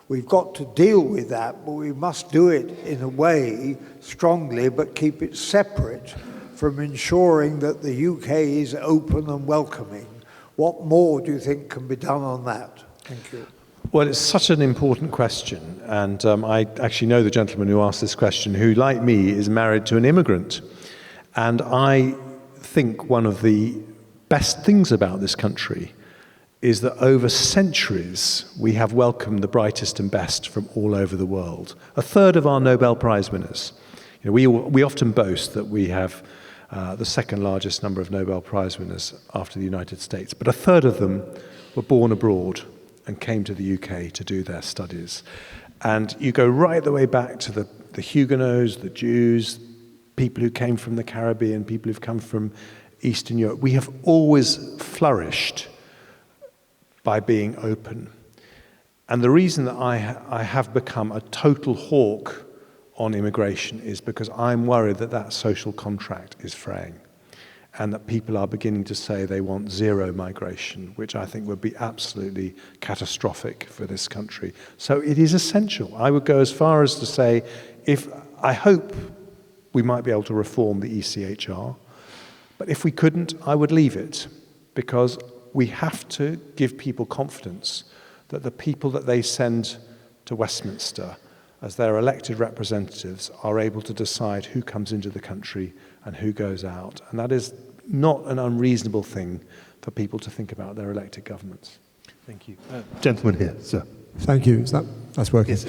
We've got to deal with that, but we must do it in a way, strongly, but keep it separate from ensuring that the UK is open and welcoming. What more do you think can be done on that? Thank you. Well, it's such an important question, and I actually know the gentleman who asked this question, who, like me, is married to an immigrant. And I think one of the best things about this country is that over centuries we have welcomed the brightest and best from all over the world. A third of our Nobel Prize winners. You know, we often boast that we have the second largest number of Nobel Prize winners after the United States, but a third of them were born abroad and came to the UK to do their studies. And you go right the way back to the Huguenots, the Jews, people who came from the Caribbean, people who've come from Eastern Europe. We have always flourished by being open. And the reason that I have become a total hawk on immigration is because I'm worried that that social contract is fraying and that people are beginning to say they want zero migration, which I think would be absolutely catastrophic for this country. So it is essential. I would go as far as to say, I hope we might be able to reform the ECHR, but if we couldn't, I would leave it, because we have to give people confidence that the people that they send to Westminster as their elected representatives are able to decide who comes into the country and who goes out. And that is not an unreasonable thing for people to think about their elected governments. Thank you. Gentleman here, sir. Thank you. That's working. Yes.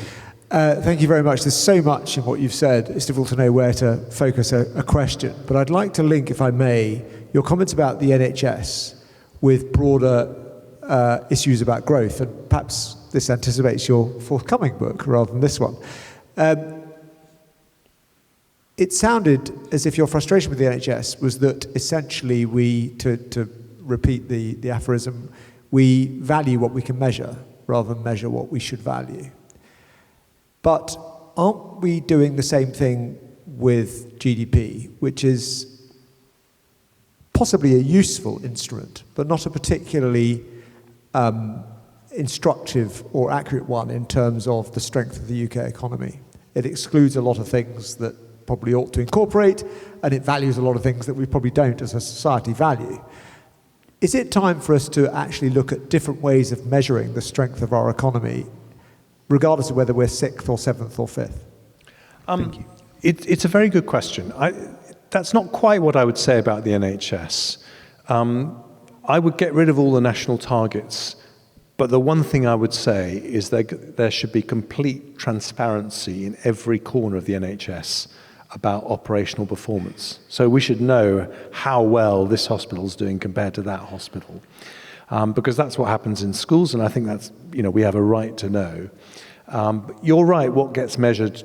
Thank you very much. There's so much in what you've said, it's difficult to know where to focus a question. But I'd like to link, if I may, your comments about the NHS with broader issues about growth. And perhaps this anticipates your forthcoming book rather than this one. It sounded as if your frustration with the NHS was that essentially to repeat the aphorism, we value what we can measure rather than measure what we should value. But aren't we doing the same thing with GDP, which is possibly a useful instrument, but not a particularly instructive or accurate one in terms of the strength of the UK economy? It excludes a lot of things that probably ought to incorporate, and it values a lot of things that we probably don't as a society value. Is it time for us to actually look at different ways of measuring the strength of our economy, regardless of whether we're 6th or 7th or 5th? Thank you. It's a very good question. That's not quite what I would say about the NHS. I would get rid of all the national targets, but the one thing I would say is that there should be complete transparency in every corner of the NHS about operational performance. So we should know how well this hospital is doing compared to that hospital. Because that's what happens in schools, and I think that's, we have a right to know. You're right, what gets measured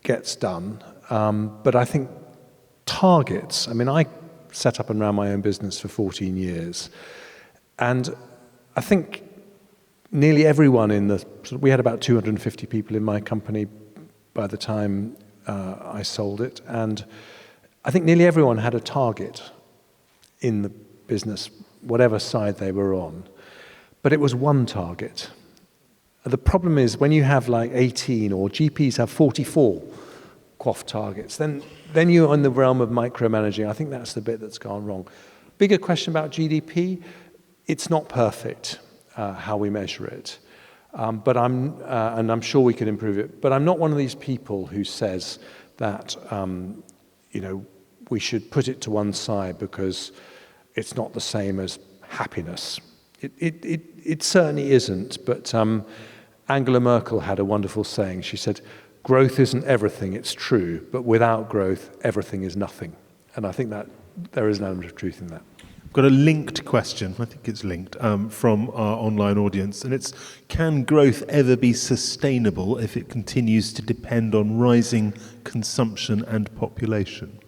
gets done, but I think targets, I set up and ran my own business for 14 years, and I think nearly everyone we had about 250 people in my company by the time I sold it, and I think nearly everyone had a target in the business, whatever side they were on, but it was one target. The problem is when you have like 18 or GPs have 44 QOF targets, then you're in the realm of micromanaging. I think that's the bit that's gone wrong. Bigger question about GDP, it's not perfect how we measure it, but and I'm sure we can improve it, but I'm not one of these people who says that we should put it to one side because it's not the same as happiness. It certainly isn't, but Angela Merkel had a wonderful saying. She said, growth isn't everything, it's true, but without growth, everything is nothing. And I think that there is an element of truth in that. I've got a linked question, I think it's linked, from our online audience, and it's, can growth ever be sustainable if it continues to depend on rising consumption and population?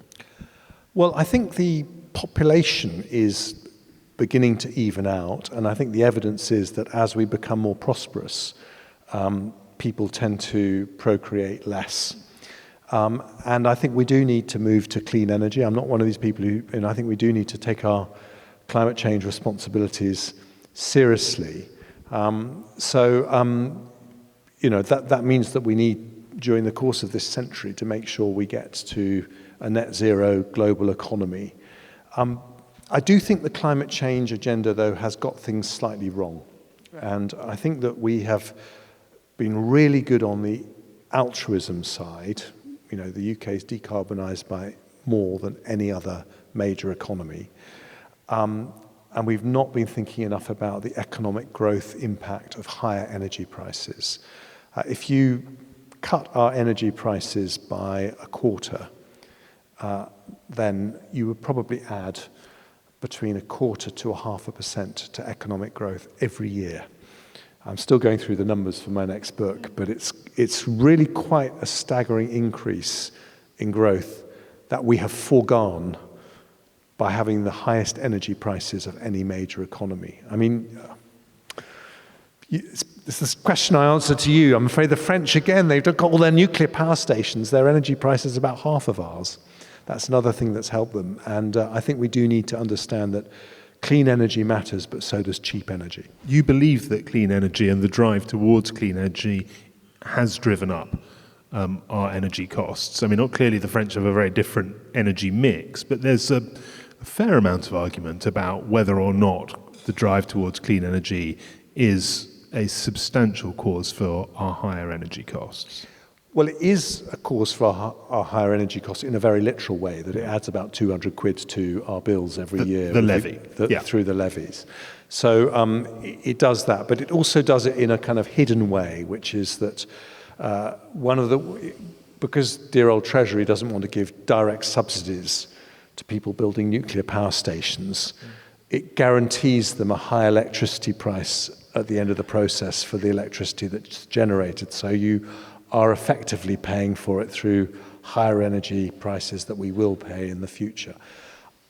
Well, I think the population is beginning to even out, and I think the evidence is that as we become more prosperous, people tend to procreate less. And I think we do need to move to clean energy. I'm not one of these people who, and I think we do need to take our climate change responsibilities seriously. That means that we need, during the course of this century, to make sure we get to a net zero global economy. I do think the climate change agenda, though, has got things slightly wrong. And I think that we have been really good on the altruism side. You know, the UK is decarbonised by more than any other major economy. And we've not been thinking enough about the economic growth impact of higher energy prices. If you cut our energy prices by a quarter, then you would probably add between 0.25% to 0.5% to economic growth every year. I'm still going through the numbers for my next book, but it's really quite a staggering increase in growth that we have foregone by having the highest energy prices of any major economy. I mean, it's this question I answer to you. I'm afraid the French, again, they've got all their nuclear power stations. Their energy price is about half of ours. That's another thing that's helped them. And I think we do need to understand that clean energy matters, but so does cheap energy. You believe that clean energy and the drive towards clean energy has driven up our energy costs. I mean, clearly the French have a very different energy mix, but there's a fair amount of argument about whether or not the drive towards clean energy is a substantial cause for our higher energy costs. Well, it is a cause for our higher energy costs in a very literal way, that it adds about 200 quid to our bills every year. The levy. Through the levies. So it does that, but it also does it in a kind of hidden way, which is that because dear old Treasury doesn't want to give direct subsidies to people building nuclear power stations, it guarantees them a high electricity price at the end of the process for the electricity that's generated. So you are effectively paying for it through higher energy prices that we will pay in the future.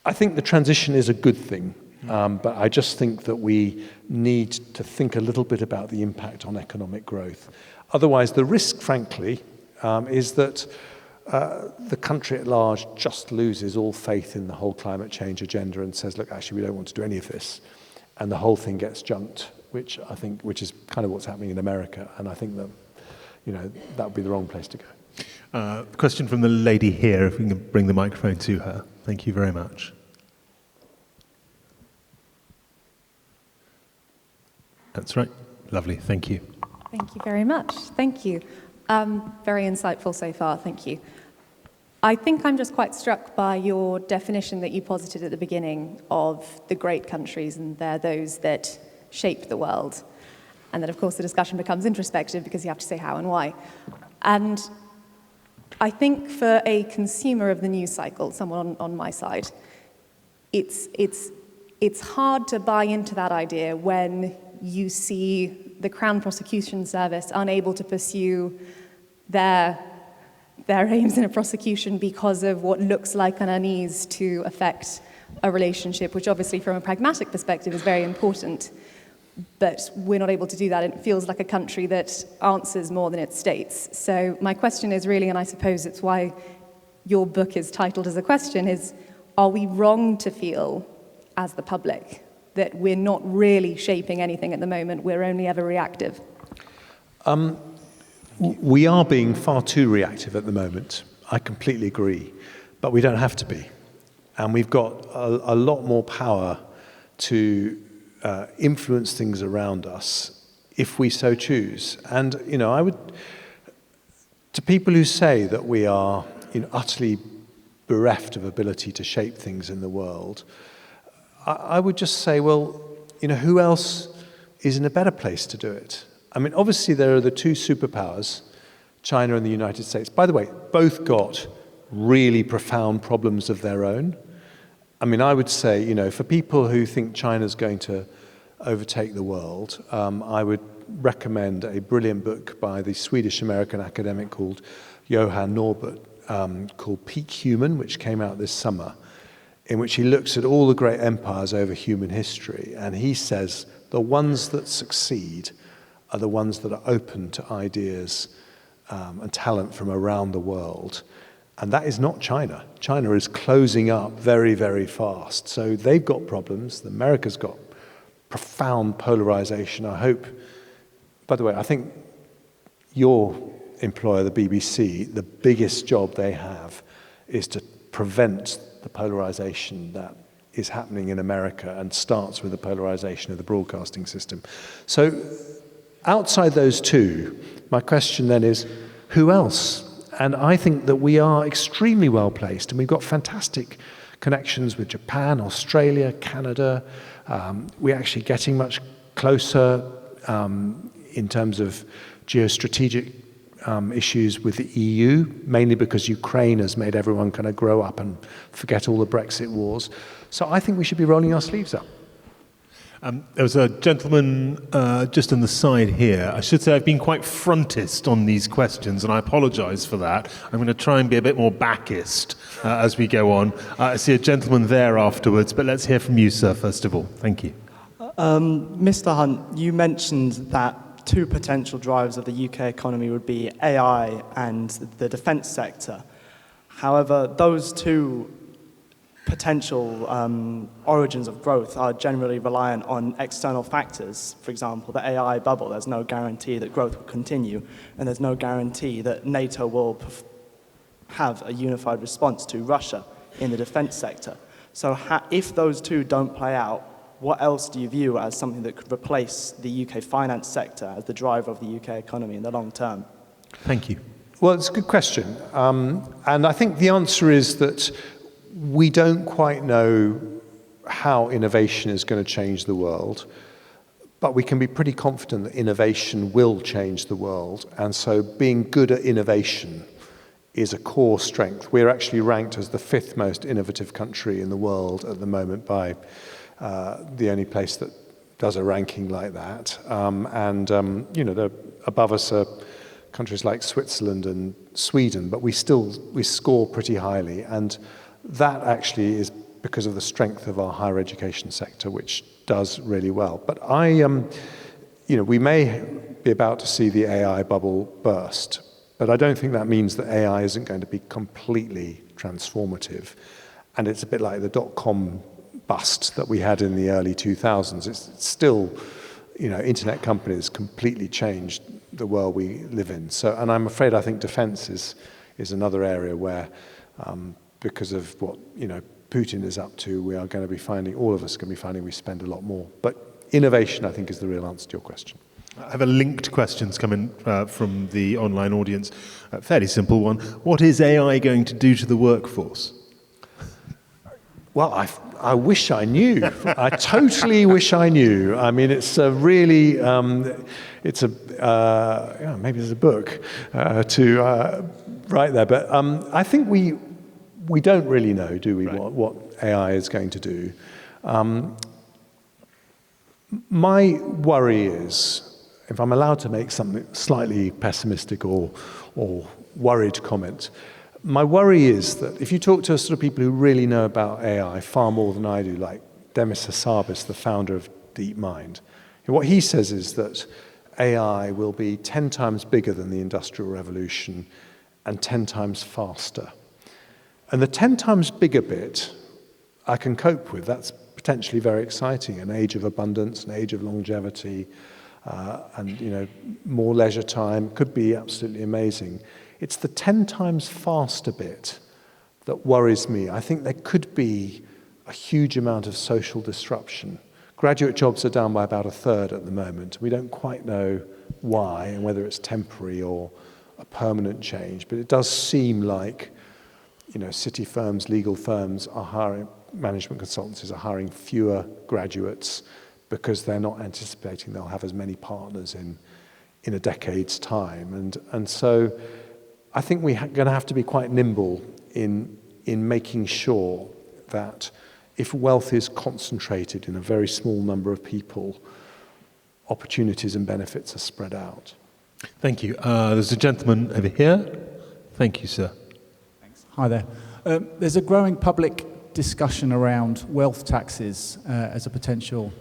I think the transition is a good thing, but I just think that we need to think a little bit about the impact on economic growth. Otherwise, the risk, frankly, is that the country at large just loses all faith in the whole climate change agenda and says, look, actually, we don't want to do any of this. And the whole thing gets junked, which is kind of what's happening in America. And I think that, that would be the wrong place to go. Question from the lady here, if we can bring the microphone to her. Thank you very much. That's right. Lovely. Thank you. Thank you very much. Thank you. Very insightful so far. Thank you. I think I'm just quite struck by your definition that you posited at the beginning of the great countries, and they're those that shape the world. And then, of course, the discussion becomes introspective because you have to say how and why. And I think for a consumer of the news cycle, someone on my side, it's hard to buy into that idea when you see the Crown Prosecution Service unable to pursue their aims in a prosecution because of what looks like an unease to affect a relationship, which obviously from a pragmatic perspective is very important. But we're not able to do that. It feels like a country that answers more than it states. So my question is really, and I suppose it's why your book is titled as a question, is are we wrong to feel, as the public, that we're not really shaping anything at the moment, we're only ever reactive? We are being far too reactive at the moment. I completely agree. But we don't have to be. And we've got a lot more power to influence things around us if we so choose. And, I would, to people who say that we are utterly bereft of ability to shape things in the world, I would just say, well, who else is in a better place to do it? I mean, obviously there are the two superpowers, China and the United States, by the way, both got really profound problems of their own. I mean, I would say, you know, for people who think China's going to overtake the world, I would recommend a brilliant book by the Swedish-American academic called Johan Norbert, called Peak Human, which came out this summer, in which he looks at all the great empires over human history, and he says the ones that succeed are the ones that are open to ideas and talent from around the world. And that is not China. China is closing up very, very fast. So they've got problems. America's got profound polarization. I hope, by the way, I think your employer, the BBC, the biggest job they have is to prevent the polarization that is happening in America and starts with the polarization of the broadcasting system. So outside those two, my question then is, who else? And I think that we are extremely well placed, and we've got fantastic connections with Japan, Australia, Canada. We're actually getting much closer in terms of geostrategic issues with the EU, mainly because Ukraine has made everyone kind of grow up and forget all the Brexit wars. So I think we should be rolling our sleeves up. There was a gentleman just on the side here. I should say I've been quite frontist on these questions, and I apologise for that. I'm going to try and be a bit more backist as we go on. I see a gentleman there afterwards, but let's hear from you, sir, first of all. Thank you. Mr. Hunt, you mentioned that two potential drivers of the UK economy would be AI and the defence sector. However, those two potential origins of growth are generally reliant on external factors. For example, the AI bubble, there's no guarantee that growth will continue, and there's no guarantee that NATO will have a unified response to Russia in the defense sector. So if those two don't play out, what else do you view as something that could replace the UK finance sector as the driver of the UK economy in the long term? Thank you. Well, it's a good question. And I think the answer is that we don't quite know how innovation is going to change the world, but we can be pretty confident that innovation will change the world. And so being good at innovation is a core strength. We're actually ranked as the 5th most innovative country in the world at the moment by the only place that does a ranking like that. You know, above us are countries like Switzerland and Sweden, but we score pretty highly. And that actually is because of the strength of our higher education sector, which does really well. But you know, we may be about to see the AI bubble burst, but I don't think that means that AI isn't going to be completely transformative. And it's a bit like the dot-com bust that we had in the early 2000s. It's still, you know, internet companies completely changed the world we live in. So, and I'm afraid I think defense is another area where, because of what, you know, Putin is up to, we are going to be finding, all of us are going to be finding we spend a lot more. But innovation, I think, is the real answer to your question. I have a linked questions coming from the online audience. A fairly simple one. What is AI going to do to the workforce? Well, I wish I knew. I totally wish I knew. I mean, it's a really, it's a, yeah, maybe there's a book to write there. But I think we don't really know, do we, right, what AI is going to do. My worry is, if I'm allowed to make something slightly pessimistic or worried comment, my worry is that if you talk to sort of people who really know about AI far more than I do, like Demis Hassabis, the founder of DeepMind, what he says is that AI will be 10 times bigger than the Industrial Revolution and 10 times faster. And the 10 times bigger bit I can cope with. That's potentially very exciting, an age of abundance, an age of longevity, and, you know, more leisure time could be absolutely amazing. It's the 10 times faster bit that worries me. I think there could be a huge amount of social disruption. Graduate jobs are down by about 1/3 at the moment. We don't quite know why and whether it's temporary or a permanent change, but it does seem like, you know, city firms, legal firms are hiring, management consultancies are hiring fewer graduates because they're not anticipating they'll have as many partners in a decade's time. And so I think we're going to have to be quite nimble in making sure that if wealth is concentrated in a very small number of people, opportunities and benefits are spread out. Thank you. There's a gentleman over here. Thank you, sir. Thanks. Hi there. There's a growing public discussion around wealth taxes as a potential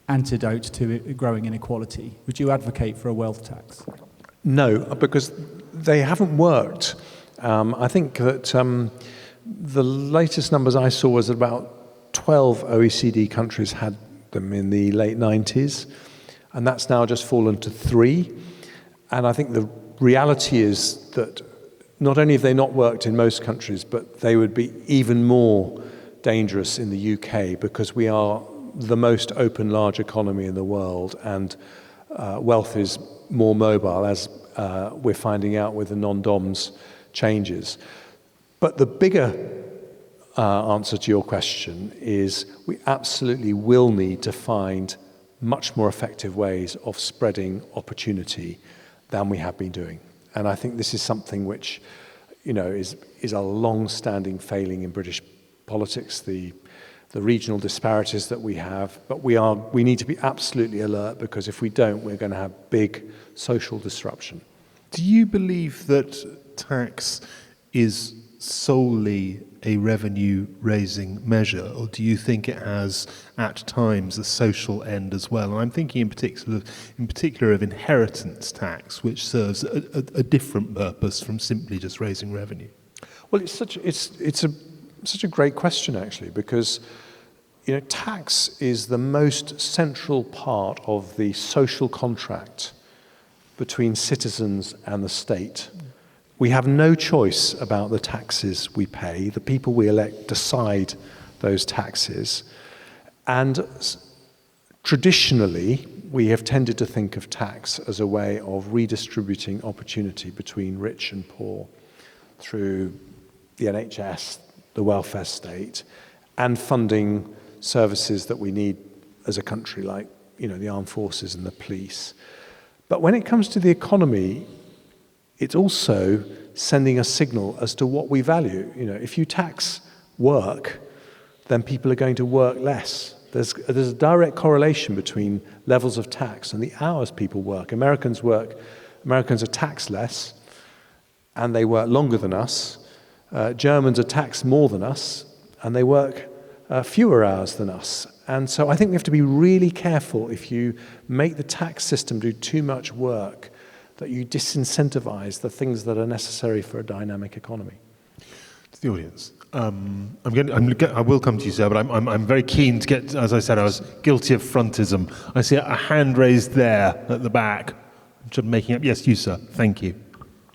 antidote to growing inequality. Would you advocate for a wealth tax? No, because they haven't worked. I think that the latest numbers I saw was about 12 OECD countries had them in the late 90s, and that's now just fallen to 3. And I think the reality is that not only have they not worked in most countries, but they would be even more dangerous in the UK because we are the most open, large economy in the world, and wealth is more mobile, as we're finding out with the non-DOMS changes. But the bigger answer to your question is we absolutely will need to find much more effective ways of spreading opportunity than we have been doing. And I think this is something which, is a long-standing failing in British politics, the regional disparities that we have. But we need to be absolutely alert, because if we don't, we're going to have big social disruption. Do you believe that tax is solely a revenue-raising measure, or do you think it has, at times, a social end as well? And I'm thinking in particular of inheritance tax, which serves a different purpose from simply just raising revenue. Well, it's such a great question, actually, because tax is the most central part of the social contract between citizens and the state. We have no choice about the taxes we pay. The people we elect decide those taxes. And traditionally, we have tended to think of tax as a way of redistributing opportunity between rich and poor through the NHS, the welfare state, and funding services that we need as a country, like the armed forces and the police. But when it comes to the economy, it's also sending a signal as to what we value. If you tax work, then people are going to work less. There's a direct correlation between levels of tax and the hours people work. Americans are taxed less, and they work longer than us. Germans are taxed more than us, and they work fewer hours than us. And so I think we have to be really careful if you make the tax system do too much work, that you disincentivize the things that are necessary for a dynamic economy. To the audience, I will come to you, sir, but I'm very keen to get. As I said, I was guilty of frontism. I see a hand raised there at the back. I'm making up. Yes, you, sir. Thank you.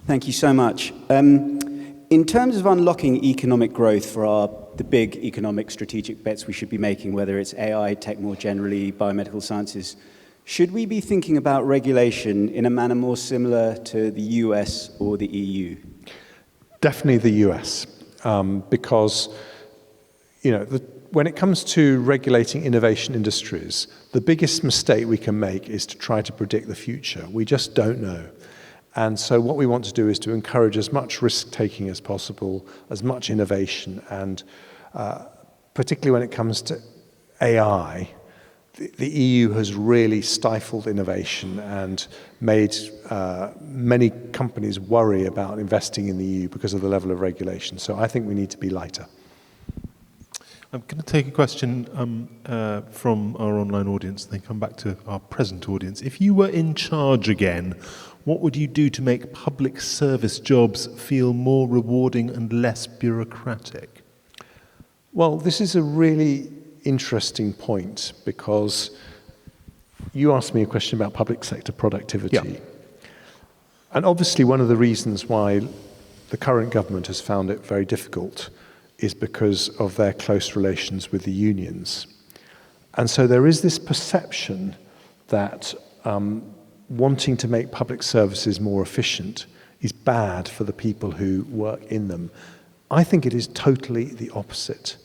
Thank you so much. In terms of unlocking economic growth for the big economic strategic bets we should be making, whether it's AI, tech more generally, biomedical sciences, should we be thinking about regulation in a manner more similar to the US or the EU? Definitely the US, because when it comes to regulating innovation industries, the biggest mistake we can make is to try to predict the future. We just don't know. And so what we want to do is to encourage as much risk-taking as possible, as much innovation, and particularly when it comes to AI, the EU has really stifled innovation and made many companies worry about investing in the EU because of the level of regulation. So I think we need to be lighter. I'm going to take a question from our online audience and then come back to our present audience. If you were in charge again, what would you do to make public service jobs feel more rewarding and less bureaucratic? Well, this is a really interesting point, because you asked me a question about public sector productivity. Yeah. And obviously one of the reasons why the current government has found it very difficult is because of their close relations with the unions. And so there is this perception that wanting to make public services more efficient is bad for the people who work in them. I think it is totally the opposite.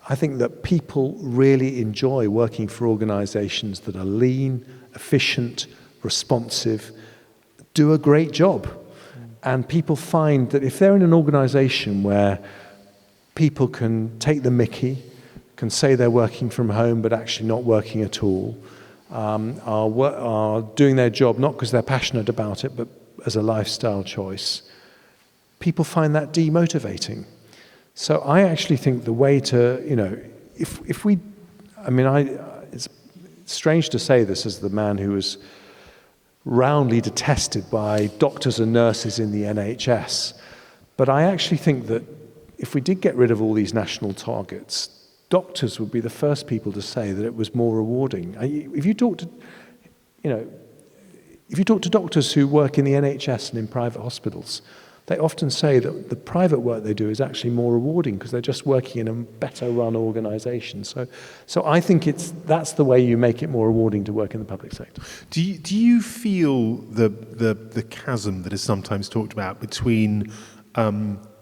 I think that people really enjoy working for organizations that are lean, efficient, responsive, do a great job. And people find that if they're in an organization where people can take the mickey, can say they're working from home but actually not working at all, are doing their job not because they're passionate about it but as a lifestyle choice, people find that demotivating. So I actually think the way to, if we, it's strange to say this as the man who was roundly detested by doctors and nurses in the NHS, but I actually think that if we did get rid of all these national targets, doctors would be the first people to say that it was more rewarding. If you talk to doctors who work in the NHS and in private hospitals, they often say that the private work they do is actually more rewarding because they're just working in a better run organisation. So I think that's the way you make it more rewarding to work in the public sector. Do you feel the chasm that is sometimes talked about between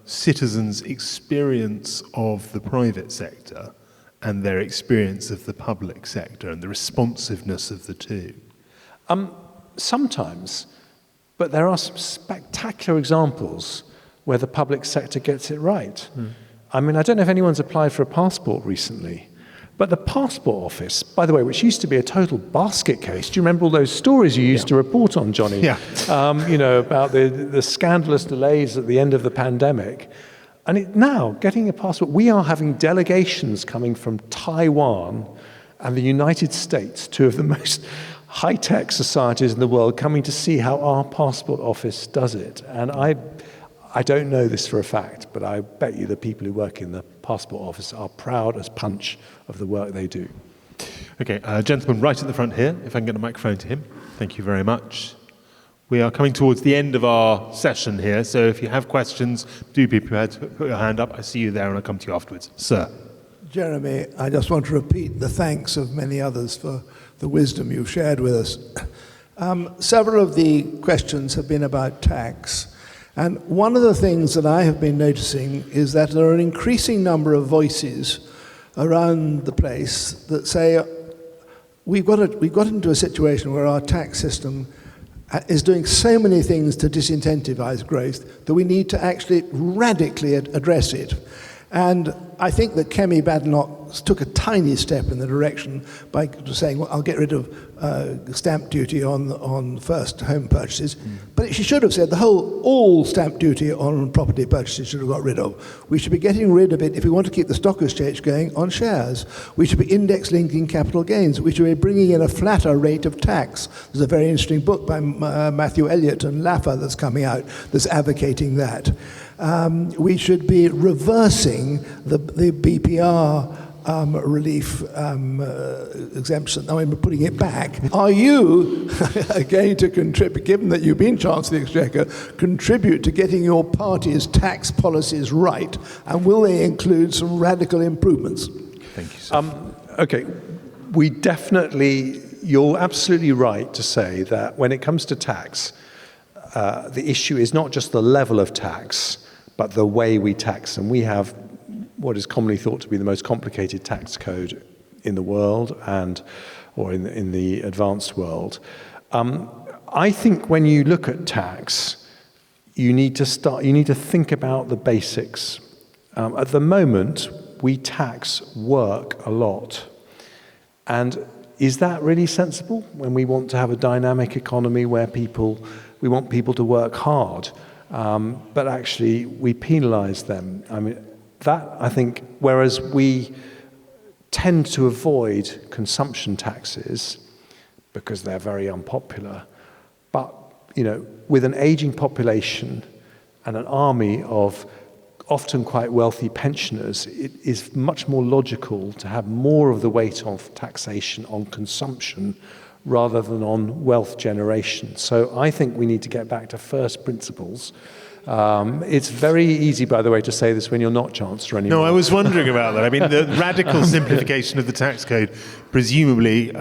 citizens' experience of the private sector and their experience of the public sector and the responsiveness of the two? Sometimes, but there are some spectacular examples where the public sector gets it right. I don't know if anyone's applied for a passport recently, but the passport office, by the way, which used to be a total basket case. Do you remember all those stories you used to report on, Johnny? Yeah. About the scandalous delays at the end of the pandemic. And now, getting a passport, we are having delegations coming from Taiwan and the United States, two of the most high-tech societies in the world, coming to see how our passport office does it. And I don't know this for a fact, but I bet you the people who work in the passport office are proud as punch of the work they do. Okay, gentleman right at the front here, if I can get a microphone to him. Thank you very much. We are coming towards the end of our session here, so if you have questions, do be prepared to put your hand up. I see you there and I'll come to you afterwards. Sir. Jeremy, I just want to repeat the thanks of many others for the wisdom you've shared with us. Several of the questions have been about tax. And one of the things that I have been noticing is that there are an increasing number of voices around the place that say we've got into a situation where our tax system is doing so many things to disincentivize growth that we need to actually radically address it. And I think that Kemi Badenoch took a tiny step in the direction by saying, well, I'll get rid of stamp duty on first home purchases. But she should have said all stamp duty on property purchases should have got rid of. We should be getting rid of it if we want to keep the stock exchange going on shares. We should be index linking capital gains. We should be bringing in a flatter rate of tax. There's a very interesting book by Matthew Elliott and Laffer that's coming out that's advocating that. We should be reversing the BPR relief exemption. Now I'm putting it back. Are you going to contribute, given that you've been Chancellor of the Exchequer, contribute to getting your party's tax policies right? And will they include some radical improvements? Thank you, sir. Okay, we definitely, you're absolutely right to say that when it comes to tax, the issue is not just the level of tax, but the way we tax. And we have what is commonly thought to be the most complicated tax code in the world or in the advanced world. I think when you look at tax, you need to think about the basics. At the moment, we tax work a lot. And is that really sensible when we want to have a dynamic economy where we want people to work hard, but actually we penalize them? I think, whereas we tend to avoid consumption taxes because they're very unpopular, but, with an aging population and an army of often quite wealthy pensioners, it is much more logical to have more of the weight of taxation on consumption rather than on wealth generation. So I think we need to get back to first principles. It's very easy, by the way, to say this when you're not Chancellor anymore. No, I was wondering about that. The radical simplification of the tax code, presumably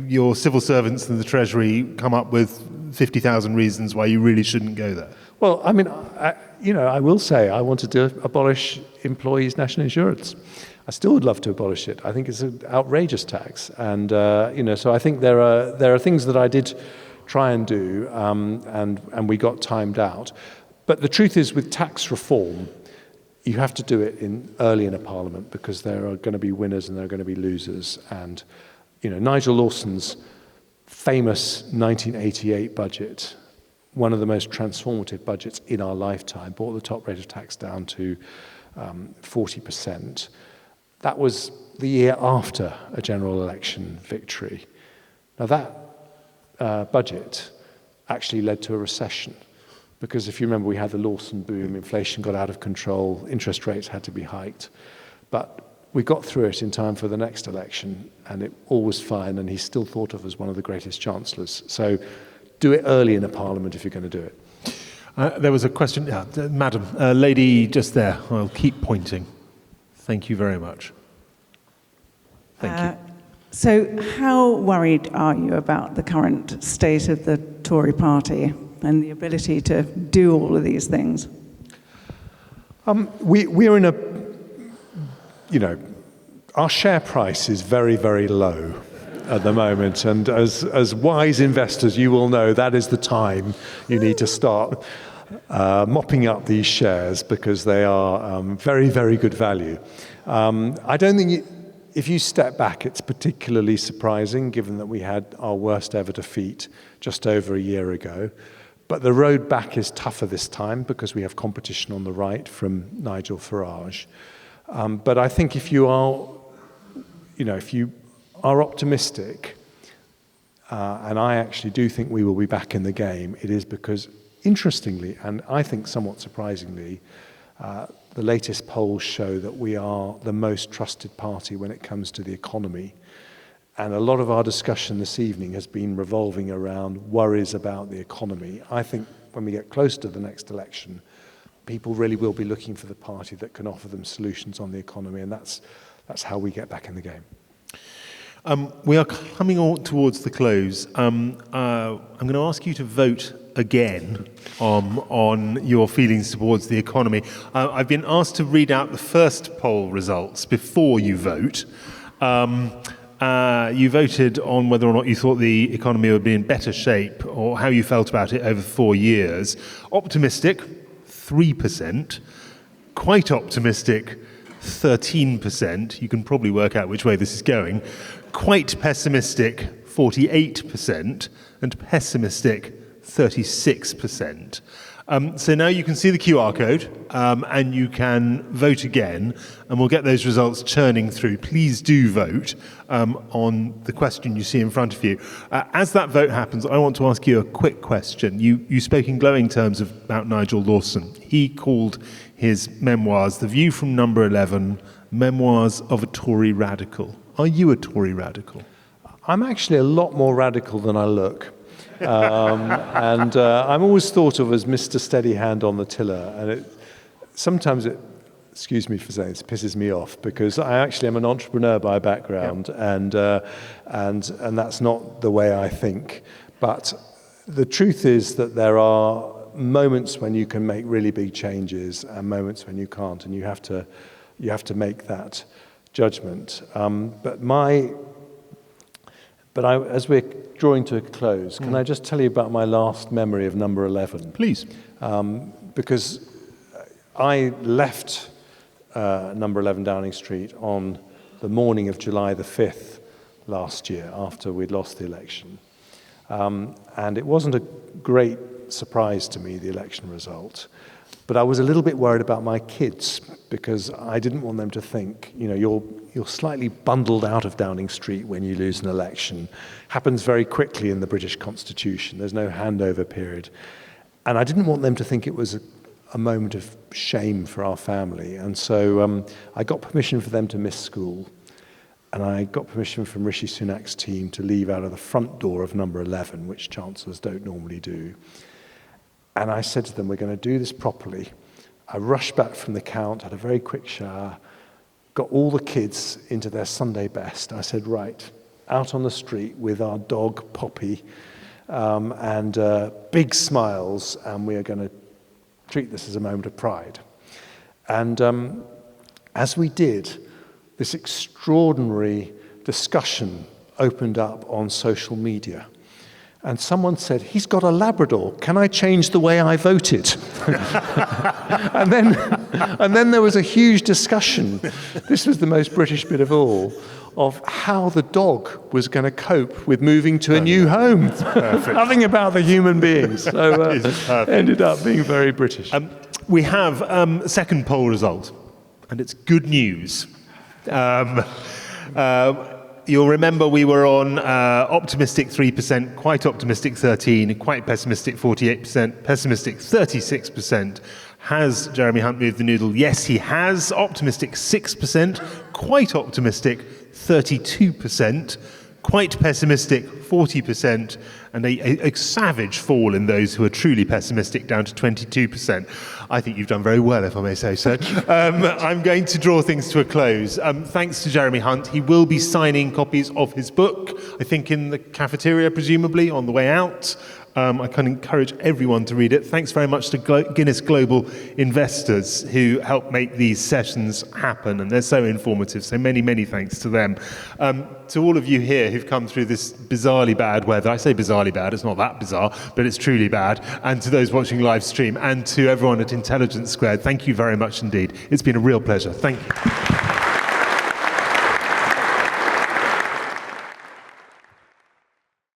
your civil servants in the Treasury come up with 50,000 reasons why you really shouldn't go there. Well, I will say I wanted to abolish employees' national insurance. I still would love to abolish it. I think it's an outrageous tax. And, so I think there are things that I did try and do, and we got timed out. But the truth is, with tax reform, you have to do it early in a parliament, because there are going to be winners and there are going to be losers. And Nigel Lawson's famous 1988 budget, one of the most transformative budgets in our lifetime, brought the top rate of tax down to 40%. That was the year after a general election victory. Now that budget actually led to a recession, because if you remember, we had the Lawson boom, inflation got out of control, interest rates had to be hiked. But we got through it in time for the next election, and it all was fine, and he's still thought of as one of the greatest chancellors. So do it early in a parliament if you're going to do it. There was a question, madam, lady just there. I'll keep pointing. Thank you very much. Thank you. So how worried are you about the current state of the Tory party and the ability to do all of these things? We're in our share price is very, very low at the moment. And as wise investors, you will know that is the time you need to start mopping up these shares, because they are very, very good value. I don't think if you step back, it's particularly surprising, given that we had our worst ever defeat just over a year ago. But the road back is tougher this time, because we have competition on the right from Nigel Farage. But I think if you are optimistic, and I actually do think we will be back in the game, it is because, interestingly, and I think somewhat surprisingly, the latest polls show that we are the most trusted party when it comes to the economy. And a lot of our discussion this evening has been revolving around worries about the economy. I think when we get close to the next election, people really will be looking for the party that can offer them solutions on the economy, and that's how we get back in the game. We are coming on towards the close. I'm going to ask you to vote again on your feelings towards the economy. I've been asked to read out the first poll results before you vote. You voted on whether or not you thought the economy would be in better shape, or how you felt about it over 4 years. Optimistic, 3%. Quite optimistic, 13%. You can probably work out which way this is going. Quite pessimistic, 48%. And pessimistic, 36%. So now you can see the QR code, and you can vote again, and we'll get those results churning through. Please do vote on the question you see in front of you. As that vote happens, I want to ask you a quick question. You spoke in glowing terms about Nigel Lawson. He called his memoirs, The View from Number 11, Memoirs of a Tory Radical. Are you a Tory radical? I'm actually a lot more radical than I look. And I'm always thought of as Mr. Steady Hand on the tiller, and sometimes excuse me for saying this, pisses me off, because I actually am an entrepreneur by background, and that's not the way I think. But the truth is that there are moments when you can make really big changes, and moments when you can't, and you have to make that judgment. As we're drawing to a close, can I just tell you about my last memory of number 11? Please. Because I left number 11 Downing Street on the morning of July the 5th last year, after we'd lost the election. And it wasn't a great surprise to me, the election result. But I was a little bit worried about my kids, because I didn't want them to think, you're slightly bundled out of Downing Street when you lose an election. Happens very quickly in the British Constitution. There's no handover period. And I didn't want them to think it was a moment of shame for our family. And so I got permission for them to miss school. And I got permission from Rishi Sunak's team to leave out of the front door of number 11, which chancellors don't normally do. And I said to them, we're going to do this properly. I rushed back from the count, had a very quick shower, got all the kids into their Sunday best. I said, right, out on the street with our dog, Poppy, and big smiles, and we are going to treat this as a moment of pride. And as we did, this extraordinary discussion opened up on social media. And someone said, he's got a Labrador. Can I change the way I voted? and then there was a huge discussion. This was the most British bit of all, of how the dog was going to cope with moving to a new home. Nothing about the human beings. So ended up being very British. We have a second poll result, and it's good news. You'll remember we were on optimistic 3%, quite optimistic 13%, quite pessimistic 48%, pessimistic 36%. Has Jeremy Hunt moved the noodle? Yes, he has. Optimistic 6%, quite optimistic 32%, quite pessimistic 40%, and a savage fall in those who are truly pessimistic, down to 22%. I think you've done very well, if I may say so. I'm going to draw things to a close. Thanks to Jeremy Hunt. He will be signing copies of his book, I think in the cafeteria, presumably, on the way out. I can encourage everyone to read it. Thanks very much to Guinness Global Investors who help make these sessions happen, and they're so informative, so many, many thanks to them. To all of you here who've come through this bizarrely bad weather, I say bizarrely bad, it's not that bizarre, but it's truly bad, and to those watching live stream, and to everyone at Intelligence Squared, thank you very much indeed. It's been a real pleasure. Thank you.